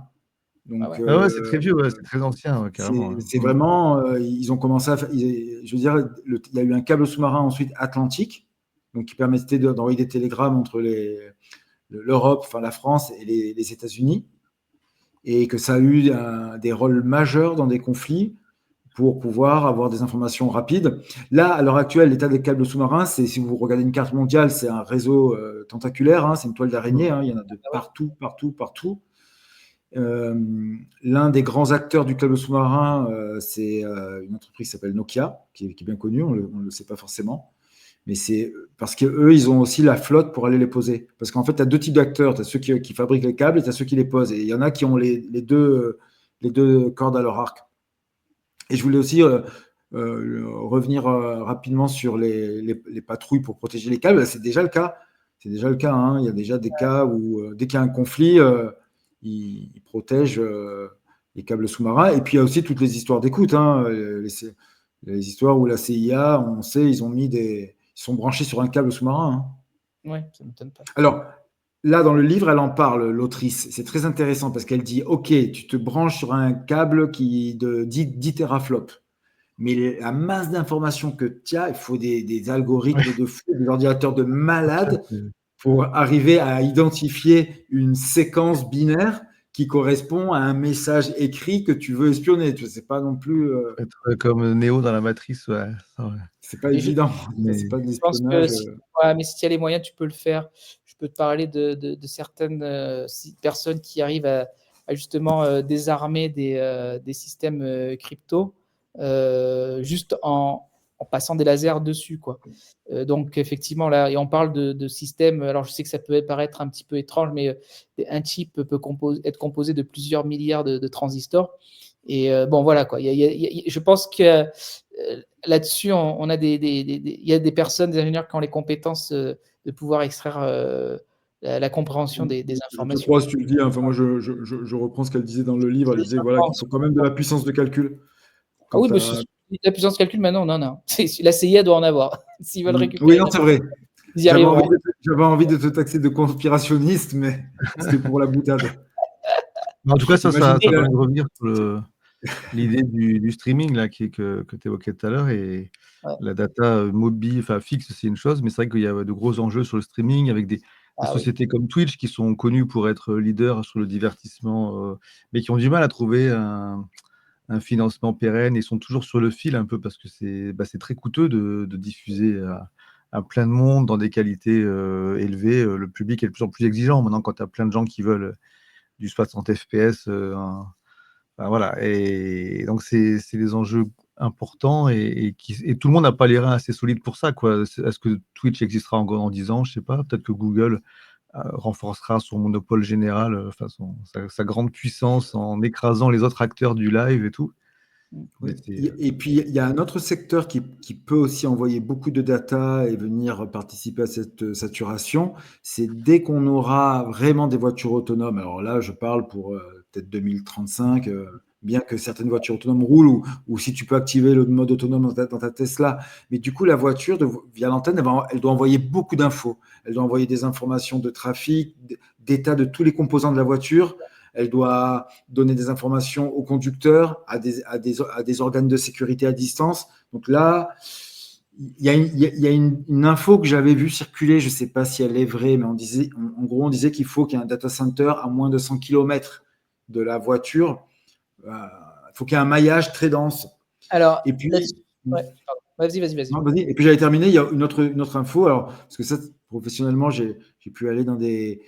Ah Donc, ouais. Ah ouais, c'est très vieux, c'est très ancien, carrément. c'est vraiment, ils ont commencé à faire, je veux dire, il y a eu un câble sous-marin ensuite atlantique, donc qui permettait d'envoyer des télégrammes entre l'Europe, enfin la France et les États-Unis, et que ça a eu des rôles majeurs dans des conflits pour pouvoir avoir des informations rapides. Là, à l'heure actuelle, l'état des câbles sous-marins, si vous regardez une carte mondiale, c'est un réseau tentaculaire, hein, c'est une toile d'araignée, hein, il y en a de partout, partout, partout. L'un des grands acteurs du câble sous-marin, c'est une entreprise qui s'appelle Nokia, qui est bien connue, on ne le sait pas forcément. Mais c'est parce qu'eux, ils ont aussi la flotte pour aller les poser. Parce qu'en fait, tu as deux types d'acteurs. Tu as ceux qui fabriquent les câbles et tu as ceux qui les posent. Et il y en a qui ont les deux cordes à leur arc. Et je voulais aussi revenir rapidement sur les patrouilles pour protéger les câbles. C'est déjà le cas. C'est déjà le cas. Hein. Il y a déjà des cas où, dès qu'il y a un conflit, ils protègent les câbles sous-marins. Et puis, il y a aussi toutes les histoires d'écoute. Hein. Les histoires où la CIA, on sait, ils sont branchés sur un câble sous-marin. Hein. Ouais, ça ne m'étonne pas. Alors, là, dans le livre, elle en parle, l'autrice. C'est très intéressant parce qu'elle dit, OK, tu te branches sur un câble de 10 teraflops. Mais la masse d'informations que tu as, il faut des algorithmes de fou, des ordinateurs de malades pour arriver à identifier une séquence binaire qui correspond à un message écrit que tu veux espionner. Tu sais pas non plus. Être comme Néo dans la Matrice, ouais. C'est pas Et je évident. Mais C'est pas de pense que l'espionnage. mais si tu as les moyens, tu peux le faire. Je peux te parler de certaines personnes qui arrivent à justement désarmer des systèmes crypto juste en passant des lasers dessus, quoi. Donc effectivement, là, et on parle de systèmes. Alors je sais que ça peut paraître un petit peu étrange, mais un chip peut être composé de plusieurs milliards de transistors. Et bon, voilà quoi. Je pense que là-dessus, on a il y a des personnes, des ingénieurs qui ont les compétences de pouvoir extraire la compréhension des Je te informations. crois si tu le dis. Hein. Enfin, moi, je reprends ce qu'elle disait dans le livre. Elle disait voilà, qu'il faut quand même de la puissance de calcul. Ah oui, Quant à... la puissance de calcul, maintenant, non. La CIA doit en avoir. S'ils veulent récupérer. Oui, non, c'est vrai. Ils y arriveront. J'avais envie de te taxer de conspirationniste, mais c'était pour la boutade. en tout cas, ça J'imagine permet de revenir sur l'idée du streaming là, que tu évoquais tout à l'heure. Et Ouais. la data mobile, enfin fixe, c'est une chose, mais c'est vrai qu'il y a de gros enjeux sur le streaming avec des sociétés comme Twitch qui sont connues pour être leaders sur le divertissement, mais qui ont du mal à trouver un financement pérenne et sont toujours sur le fil un peu parce que c'est très coûteux de diffuser à plein de monde dans des qualités élevées. Le public est de plus en plus exigeant maintenant quand tu as plein de gens qui veulent du 60 FPS. Enfin, voilà. Et donc, c'est des enjeux importants et tout le monde n'a pas les reins assez solides pour ça, quoi. Est-ce que Twitch existera encore dans 10 ans? Je sais pas. Peut-être que Google renforcera son monopole général, enfin sa grande puissance en écrasant les autres acteurs du live et tout. Oui. Et puis, il y a un autre secteur qui peut aussi envoyer beaucoup de data et venir participer à cette saturation. C'est dès qu'on aura vraiment des voitures autonomes. Alors là, je parle pour peut-être 2035, bien que certaines voitures autonomes roulent ou si tu peux activer le mode autonome dans ta Tesla. Mais du coup, la voiture, via l'antenne, elle doit envoyer beaucoup d'infos. Elle doit envoyer des informations de trafic, d'état de tous les composants de la voiture. Elle doit donner des informations au conducteur, à des organes de sécurité à distance. Donc là, il y a une info que j'avais vue circuler, je ne sais pas si elle est vraie, mais on disait qu'il faut qu'il y ait un data center à moins de 100 km de la voiture. Il faut qu'il y ait un maillage très dense. Alors, et puis, ouais, vas-y. Non, vas-y. Et puis j'avais terminé, il y a une autre info. Alors, parce que ça, professionnellement, j'ai pu aller dans des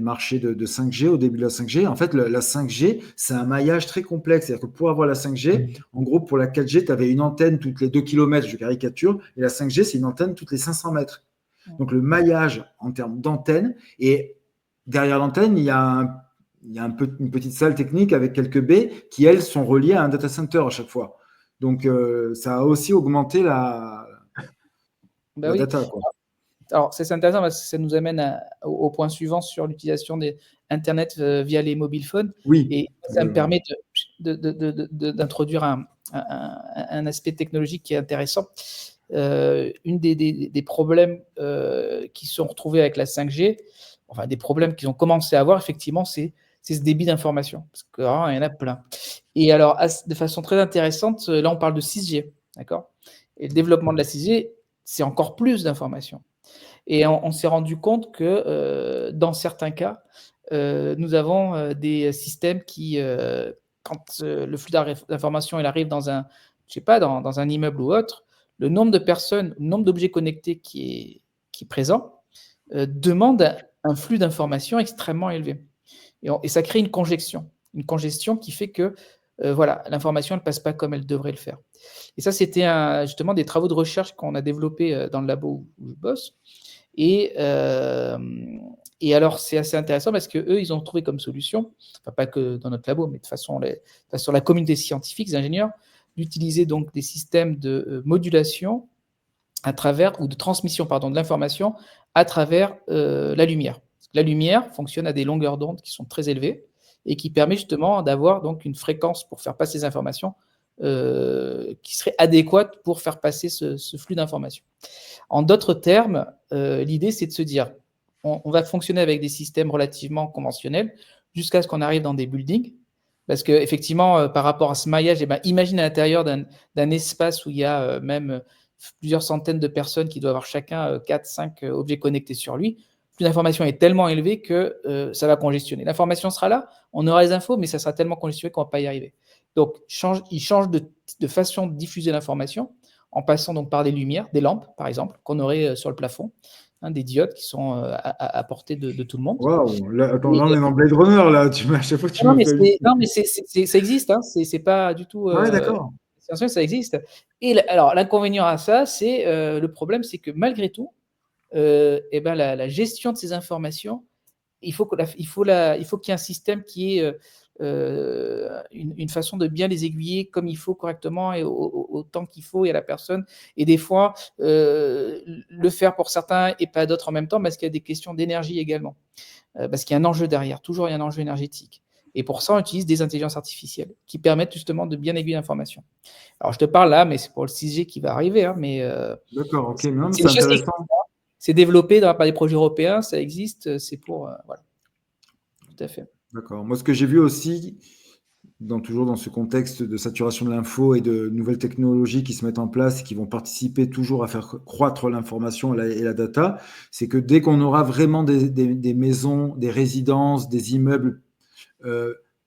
marchés de 5G au début de la 5G. En fait, la 5G, c'est un maillage très complexe. C'est-à-dire que pour avoir la 5G, en gros, pour la 4G, tu avais une antenne toutes les 2 km, je caricature, et la 5G, c'est une antenne toutes les 500 mètres. Donc, le maillage en termes d'antenne, et derrière l'antenne, il y a une petite salle technique avec quelques baies qui, elles, sont reliées à un data center à chaque fois. Donc, ça a aussi augmenté la data, quoi. Alors, c'est intéressant parce que ça nous amène au point suivant sur l'utilisation d'Internet via les mobile phones. Oui. Et ça me permet d'introduire un aspect technologique qui est intéressant. Une des problèmes qui sont retrouvés avec la 5G, enfin des problèmes qu'ils ont commencé à avoir, effectivement, c'est ce débit d'information. Parce qu'il y en a plein. Et alors, de façon très intéressante, là, on parle de 6G. D'accord ? Et le développement de la 6G, c'est encore plus d'informations. Et on s'est rendu compte que dans certains cas, nous avons des systèmes qui, quand le flux d'informations il arrive dans un immeuble ou autre, le nombre de personnes, le nombre d'objets connectés qui est présent demande un flux d'informations extrêmement élevé. Et ça crée une congestion qui fait que l'information ne passe pas comme elle devrait le faire. Et ça, c'était justement des travaux de recherche qu'on a développés dans le labo où je bosse. Et alors, c'est assez intéressant parce qu'eux, ils ont trouvé comme solution, enfin pas que dans notre labo, mais de façon sur la communauté scientifique, les ingénieurs, d'utiliser donc des systèmes de modulation à travers, ou de transmission, de l'information à travers la lumière. La lumière fonctionne à des longueurs d'onde qui sont très élevées et qui permet justement d'avoir donc une fréquence pour faire passer ces informations qui serait adéquate pour faire passer ce flux d'informations. En d'autres termes, l'idée, c'est de se dire, on va fonctionner avec des systèmes relativement conventionnels jusqu'à ce qu'on arrive dans des buildings. Parce qu'effectivement, par rapport à ce maillage, imagine à l'intérieur d'un espace où il y a même plusieurs centaines de personnes qui doivent avoir chacun 4-5 objets connectés sur lui. Le flux d'information est tellement élevé que ça va congestionner. L'information sera là, on aura les infos, mais ça sera tellement congestionné qu'on ne va pas y arriver. Donc, il change de façon de diffuser l'information en passant donc par des lumières, des lampes, par exemple, qu'on aurait sur le plafond, des diodes qui sont à portée de tout le monde. Waouh, là, on est dans Blade Runner, là. À chaque fois que tu me fais... Non, mais ça existe, c'est pas du tout... ouais, d'accord. Ça existe. Et alors, l'inconvénient à ça, c'est le problème, c'est que malgré tout, la gestion de ces informations, il faut qu'il y ait un système qui ait une façon de bien les aiguiller comme il faut correctement et au temps qu'il faut et à la personne. Et des fois, le faire pour certains et pas d'autres en même temps parce qu'il y a des questions d'énergie également. Parce qu'il y a un enjeu derrière, toujours il y a un enjeu énergétique. Et pour ça, on utilise des intelligences artificielles qui permettent justement de bien aiguiller l'information. Alors, je te parle là, mais c'est pour le 6G qui va arriver. D'accord, ok, mais c'est intéressant. C'est développé par des projets européens, ça existe, c'est pour... voilà. Tout à fait. D'accord. Moi, ce que j'ai vu aussi, toujours dans ce contexte de saturation de l'info et de nouvelles technologies qui se mettent en place et qui vont participer toujours à faire croître l'information et la data, c'est que dès qu'on aura vraiment des maisons, des résidences, des immeubles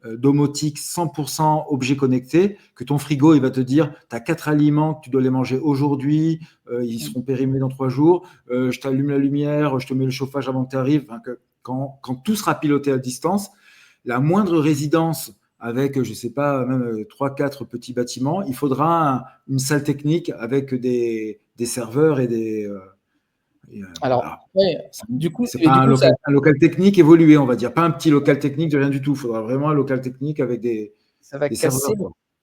domotiques 100% objets connectés, que ton frigo, il va te dire, tu as 4 aliments, que tu dois les manger aujourd'hui, ils seront périmés dans 3 jours, je t'allume la lumière, je te mets le chauffage avant que tu arrives. Enfin, quand tout sera piloté à distance, la moindre résidence avec, je ne sais pas, même 3-4 petits bâtiments, il faudra une salle technique avec des serveurs et des... du coup, c'est pas un local technique évolué, on va dire. Pas un petit local technique de rien du tout. Il faudra vraiment un local technique avec des serveurs.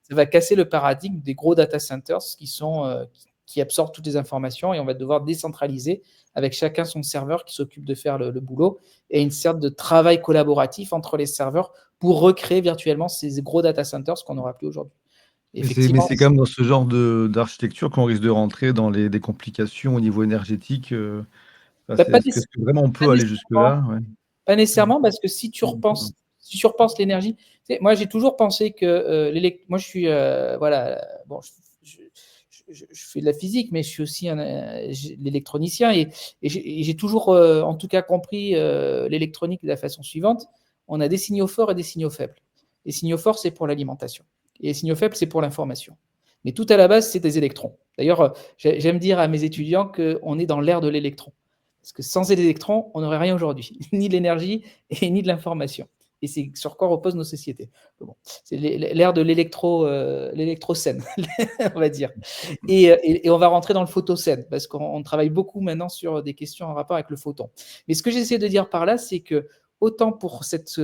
Ça va casser le paradigme des gros data centers qui sont qui absorbe toutes les informations et on va devoir décentraliser avec chacun son serveur qui s'occupe de faire le boulot et une sorte de travail collaboratif entre les serveurs pour recréer virtuellement ces gros data centers qu'on n'aura plus aujourd'hui. Mais Effectivement, c'est quand même dans ce genre d'architecture qu'on risque de rentrer dans des complications au niveau énergétique. pas, pas Est-ce que vraiment on peut aller nécessairement, jusque-là? Ouais. pas nécessairement parce que si tu repenses l'énergie, tu sais, moi j'ai toujours pensé que moi je suis voilà, bon, je fais de la physique, mais je suis aussi l'électronicien et j'ai toujours en tout cas compris l'électronique de la façon suivante. On a des signaux forts et des signaux faibles. Les signaux forts, c'est pour l'alimentation. Et les signaux faibles, c'est pour l'information. Mais tout à la base, c'est des électrons. D'ailleurs, j'aime dire à mes étudiants qu'on est dans l'ère de l'électron. Parce que sans les électrons, on n'aurait rien aujourd'hui, ni de l'énergie et ni de l'information. Et c'est sur quoi reposent nos sociétés. Bon, c'est l'ère de l'électrocène, on va dire. Et on va rentrer dans le photocène, parce qu'on travaille beaucoup maintenant sur des questions en rapport avec le photon. Mais ce que j'essaie de dire par là, c'est que autant pour cette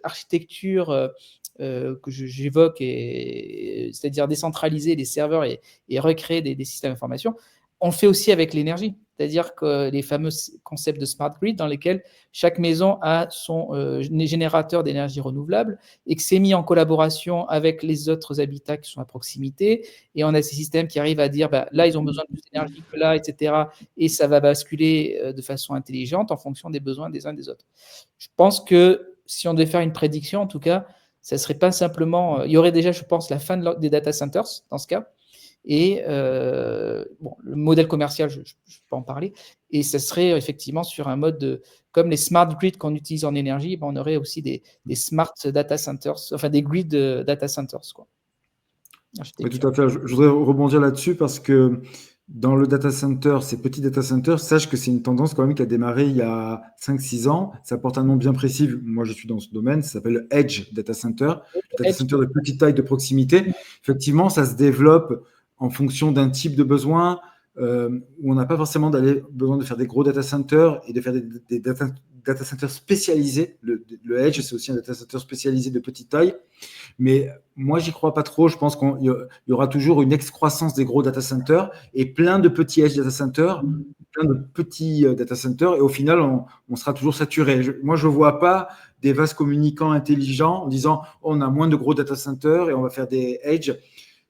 architecture que j'évoque, c'est-à-dire décentraliser les serveurs et recréer des systèmes d'information, on le fait aussi avec l'énergie. C'est-à-dire que les fameux concepts de smart grid dans lesquels chaque maison a son générateur d'énergie renouvelable et que c'est mis en collaboration avec les autres habitats qui sont à proximité. Et on a ces systèmes qui arrivent à dire, bah, là, ils ont besoin de plus d'énergie que là, etc. Et ça va basculer de façon intelligente en fonction des besoins des uns des autres. Je pense que si on devait faire une prédiction, en tout cas, ça ne serait pas simplement... il y aurait déjà, je pense, la fin des data centers dans ce cas. Et bon, le modèle commercial, je peux en parler. Et ça serait effectivement sur un mode comme les smart grids qu'on utilise en énergie, ben on aurait aussi des smart data centers, enfin des grids data centers, quoi. Oui, tout à fait. Je voudrais rebondir là-dessus parce que dans le data center, ces petits data centers, sache que c'est une tendance quand même qui a démarré il y a 5-6 ans. Ça porte un nom bien précis. Moi, je suis dans ce domaine. Ça s'appelle Edge Data Center. Le data center de petite taille, de proximité. Effectivement, ça se développe en fonction d'un type de besoin où on n'a pas forcément besoin de faire des gros data centers et de faire des data centers spécialisés. Le Edge, c'est aussi un data center spécialisé de petite taille. Mais moi, j'y crois pas trop. Je pense qu'il y aura toujours une excroissance des gros data centers et plein de petits edge data centers, plein de petits data centers. Et au final, on sera toujours saturé. Moi, je ne vois pas des vases communicants intelligents en disant on a moins de gros data centers et on va faire des edge.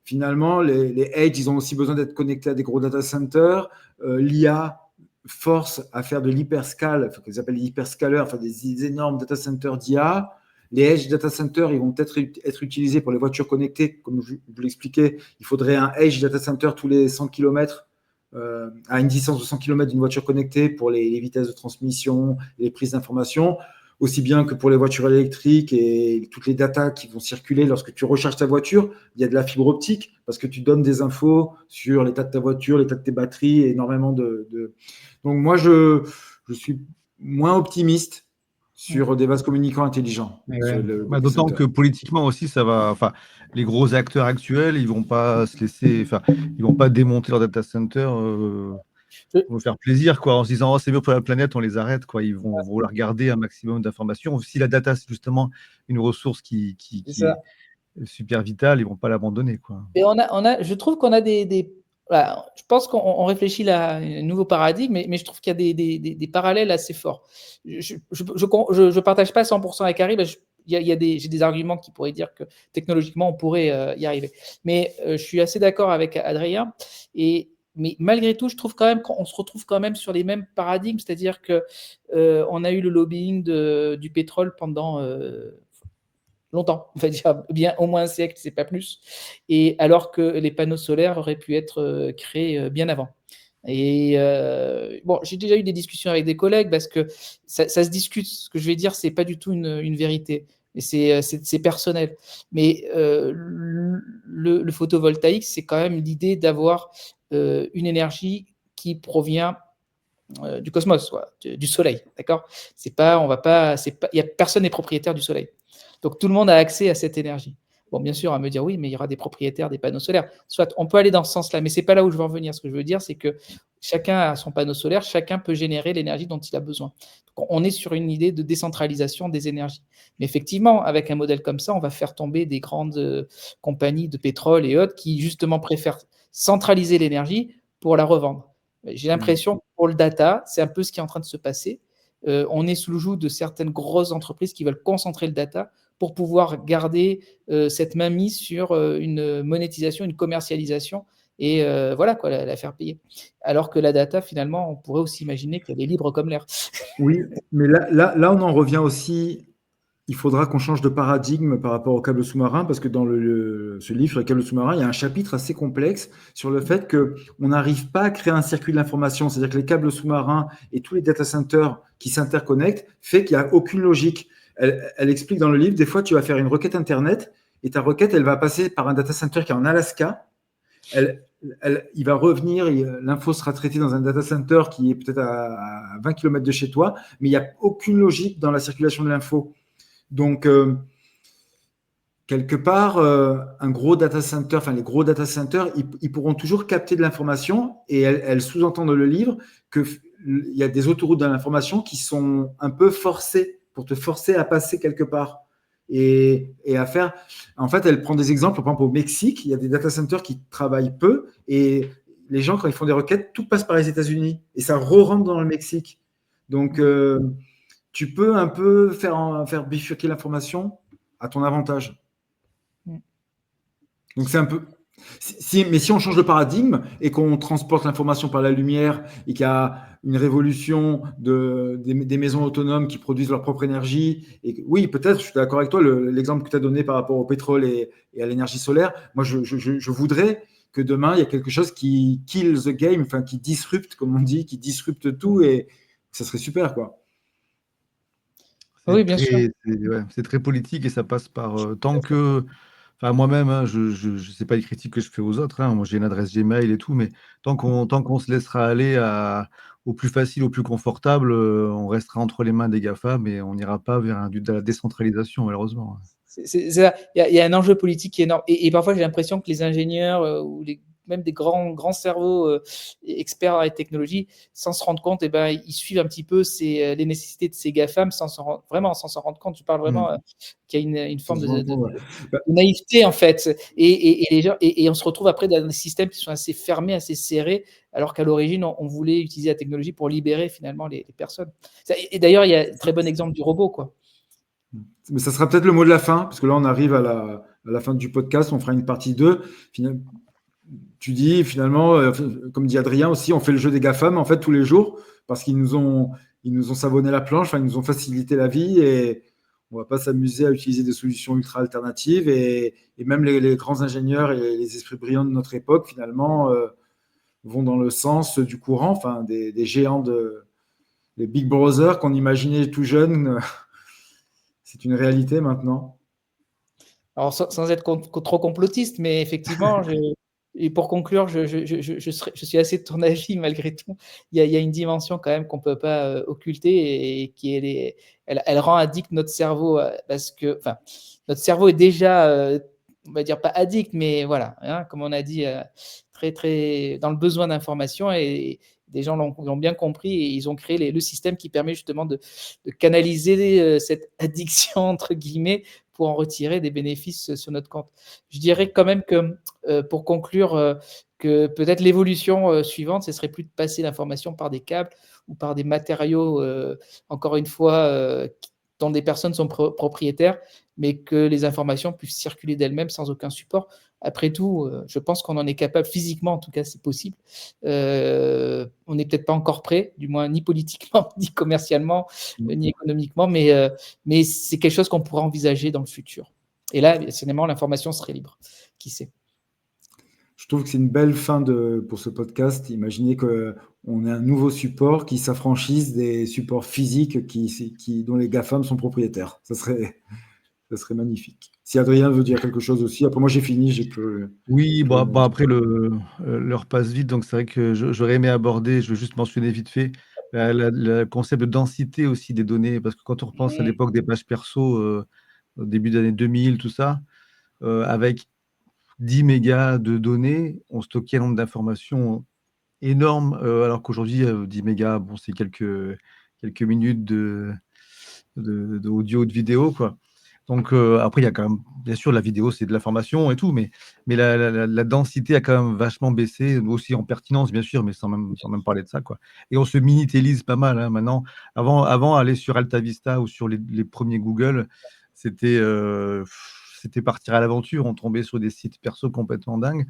Finalement, les edge, ils ont aussi besoin d'être connectés à des gros data centers. L'IA force à faire de l'hyperscale, qu'ils appellent les hyperscalers, enfin des énormes data centers d'IA. Les edge data centers, ils vont peut-être être utilisés pour les voitures connectées. Comme je vous l'expliquais, il faudrait un edge data center tous les 100 km, à une distance de 100 km d'une voiture connectée pour les vitesses de transmission, les prises d'informations, aussi bien que pour les voitures électriques et toutes les datas qui vont circuler lorsque tu recharges ta voiture. Il y a de la fibre optique parce que tu donnes des infos sur l'état de ta voiture, l'état de tes batteries, et énormément Donc moi, je suis moins optimiste sur des vases communicants intelligents. D'autant que politiquement aussi, ça va. Enfin, les gros acteurs actuels, ils vont pas se laisser. Enfin, ils vont pas démonter leur data center. Ils vont faire plaisir, quoi, en se disant oh, c'est mieux pour la planète, on les arrête, quoi. Ils vont vouloir garder un maximum d'informations. Si la data c'est justement une ressource qui est super vitale, ils vont pas l'abandonner, quoi. Et je trouve qu'on a voilà, je pense qu'on réfléchit à un nouveau paradigme, mais je trouve qu'il y a des parallèles assez forts. Je ne partage pas 100% avec Harry, j'ai des arguments qui pourraient dire que technologiquement, on pourrait y arriver. Mais je suis assez d'accord avec Adrien. Mais malgré tout, je trouve quand même qu'on se retrouve quand même sur les mêmes paradigmes, c'est-à-dire qu'on a eu le lobbying du pétrole pendant longtemps, on va dire bien au moins un siècle, c'est pas plus, et alors que les panneaux solaires auraient pu être créés bien avant. Et bon, j'ai déjà eu des discussions avec des collègues parce que ça se discute. Ce que je vais dire, c'est pas du tout une vérité, mais c'est personnel. Mais le photovoltaïque, c'est quand même l'idée d'avoir une énergie qui provient du cosmos, du soleil, d'accord. Personne n'est propriétaire du soleil. Donc, tout le monde a accès à cette énergie. Bon, bien sûr, on va me dire, oui, mais il y aura des propriétaires des panneaux solaires. Soit, on peut aller dans ce sens-là, mais ce n'est pas là où je veux en venir. Ce que je veux dire, c'est que chacun a son panneau solaire, chacun peut générer l'énergie dont il a besoin. Donc, on est sur une idée de décentralisation des énergies. Mais effectivement, avec un modèle comme ça, on va faire tomber des grandes compagnies de pétrole et autres qui, justement, préfèrent centraliser l'énergie pour la revendre. J'ai l'impression que pour le data, c'est un peu ce qui est en train de se passer. On est sous le joug de certaines grosses entreprises qui veulent concentrer le data pour pouvoir garder cette mainmise sur une monétisation, une commercialisation et voilà quoi, la faire payer. Alors que la data, finalement, on pourrait aussi imaginer qu'elle est libre comme l'air. Oui, mais là, on en revient aussi. Il faudra qu'on change de paradigme par rapport au câble sous-marin, parce que dans ce livre sur les câbles sous-marins, il y a un chapitre assez complexe sur le fait qu'on n'arrive pas à créer un circuit de l'information. C'est-à-dire que les câbles sous-marins et tous les data centers qui s'interconnectent fait qu'il n'y a aucune logique. Elle explique dans le livre, des fois, tu vas faire une requête Internet et ta requête, elle va passer par un data center qui est en Alaska. Il va revenir, l'info sera traitée dans un data center qui est peut-être à 20 km de chez toi, mais il n'y a aucune logique dans la circulation de l'info. Donc, quelque part, un gros data center, enfin les gros data centers, ils pourront toujours capter de l'information et elle sous-entend dans le livre qu'il y a des autoroutes de l'information qui sont un peu forcées pour te forcer à passer quelque part et à faire. En fait, elle prend des exemples. Par exemple, au Mexique, il y a des data centers qui travaillent peu et les gens, quand ils font des requêtes, tout passe par les États-Unis et ça re-rentre dans le Mexique. Donc, tu peux un peu faire bifurquer l'information à ton avantage. Donc c'est un peu. Mais si on change de paradigme et qu'on transporte l'information par la lumière et qu'il y a une révolution des maisons autonomes qui produisent leur propre énergie, et oui, peut-être, je suis d'accord avec toi, l'exemple que tu as donné par rapport au pétrole et à l'énergie solaire, moi je voudrais que demain il y ait quelque chose qui kill the game, enfin qui disrupte, comme on dit, qui disrupte tout et ça serait super, quoi. Oui, bien sûr. C'est très politique et ça passe par tant que. Enfin, moi-même, hein, je sais pas les critiques que je fais aux autres. Hein, moi, j'ai une adresse Gmail et tout, mais tant qu'on se laissera aller au plus facile, au plus confortable, on restera entre les mains des GAFAM et on n'ira pas vers de la décentralisation, malheureusement. C'est ça. Il y a un enjeu politique énorme. Et parfois, j'ai l'impression que les ingénieurs ou même des grands cerveaux experts dans les technologies, sans se rendre compte, ils suivent un petit peu les nécessités de ces GAFAM sans s'en rendre compte. Je parle vraiment qu'il y a une forme de naïveté, en fait. Et les gens, et on se retrouve après dans des systèmes qui sont assez fermés, assez serrés, alors qu'à l'origine, on voulait utiliser la technologie pour libérer finalement les personnes. Et d'ailleurs, il y a un très bon exemple du robot, quoi. Mais ça sera peut-être le mot de la fin, parce que là, on arrive à la fin du podcast, on fera une partie 2. Tu dis, finalement, comme dit Adrien aussi, on fait le jeu des GAFAM, en fait, tous les jours, parce qu'ils nous ont savonné la planche, enfin, ils nous ont facilité la vie, et on ne va pas s'amuser à utiliser des solutions ultra alternatives, et même les grands ingénieurs et les esprits brillants de notre époque, finalement, vont dans le sens du courant, enfin, des géants des Big Brother qu'on imaginait tout jeunes. C'est une réalité maintenant. Alors, sans être trop complotiste, mais effectivement, et pour conclure, je suis assez de ton avis malgré tout. Il y a une dimension quand même qu'on ne peut pas occulter et qui elle rend addict notre cerveau parce que, enfin, notre cerveau est déjà, on va dire pas addict, mais voilà, hein, comme on a dit, très, très dans le besoin d'information et des gens l'ont bien compris et ils ont créé le système qui permet justement de canaliser cette addiction, entre guillemets, pour en retirer des bénéfices sur notre compte. Je dirais quand même que, pour conclure, que peut-être l'évolution suivante, ce serait plus de passer l'information par des câbles ou par des matériaux, encore une fois, dont des personnes sont propriétaires, mais que les informations puissent circuler d'elles-mêmes sans aucun support. Après tout, je pense qu'on en est capable physiquement, en tout cas, c'est possible. On n'est peut-être pas encore prêt, du moins ni politiquement, ni commercialement, ni économiquement, mais c'est quelque chose qu'on pourra envisager dans le futur. Et là, finalement, l'information serait libre. Qui sait? Je trouve que c'est une belle fin pour ce podcast. Imaginez qu'on ait un nouveau support qui s'affranchisse des supports physiques dont les GAFAM sont propriétaires. Ça serait magnifique. Si Adrien veut dire quelque chose aussi, après moi j'ai fini, j'ai plus. Oui, après l'heure passe vite, donc c'est vrai que j'aurais aimé aborder, je veux juste mentionner vite fait, le concept de densité aussi des données, parce que quand on repense à l'époque des pages perso, au début des années 2000, tout ça, avec 10 mégas de données, on stockait un nombre d'informations énorme, alors qu'aujourd'hui, 10 mégas, bon, c'est quelques minutes d'audio, de vidéo, quoi. Donc après, il y a quand même, bien sûr, la vidéo, c'est de l'information et tout, mais la densité a quand même vachement baissé, aussi en pertinence, bien sûr, mais sans même parler de ça, quoi. Et on se minitélise pas mal, hein, maintenant. Avant, aller sur AltaVista ou sur les premiers Google, c'était partir à l'aventure. On tombait sur des sites perso complètement dingues.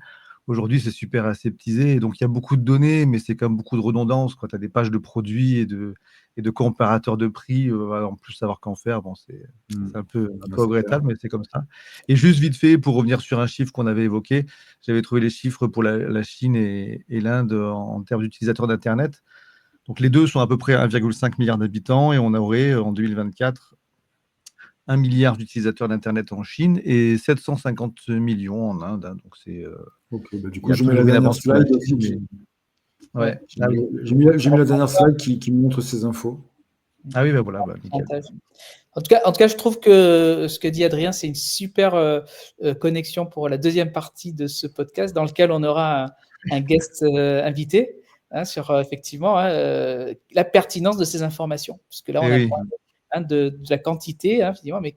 Aujourd'hui, c'est super aseptisé. Donc, il y a beaucoup de données, mais c'est quand même beaucoup de redondance. Quand tu as des pages de produits et de comparateurs de prix, en plus savoir qu'en faire, bon, c'est un peu regrettable, mais c'est comme ça. Et juste vite fait, pour revenir sur un chiffre qu'on avait évoqué, j'avais trouvé les chiffres pour la Chine et l'Inde en termes d'utilisateurs d'Internet. Donc, les deux sont à peu près 1,5 milliard d'habitants et on aurait en 2024 1 milliard d'utilisateurs d'Internet en Chine et 750 millions en Inde. Hein. Donc, c'est. Ok, bah, du Il y coup, a je mets la toujours une dernière avance sur la slide aussi. Chine, mais- Ouais. J'ai mis la dernière slide qui montre ces infos. Ah oui, ben voilà. Bah, nickel. En tout cas, je trouve que ce que dit Adrien, c'est une super connexion pour la deuxième partie de ce podcast, dans lequel on aura un guest invité, hein, sur effectivement la pertinence de ces informations. Puisque là, on Eh a oui. parlé de la quantité, hein, finalement, mais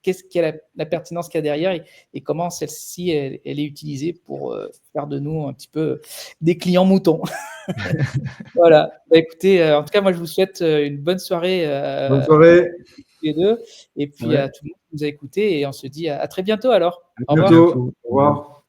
qu'est-ce qu'il y a la pertinence qu'il y a derrière et comment celle-ci elle est utilisée pour faire de nous un petit peu des clients moutons. Voilà. Bah, écoutez, en tout cas, moi, je vous souhaite une bonne soirée. Bonne soirée. Les deux, et puis Ouais. à tout le monde qui nous a écoutés, et on se dit à très bientôt alors. À bientôt. Au revoir.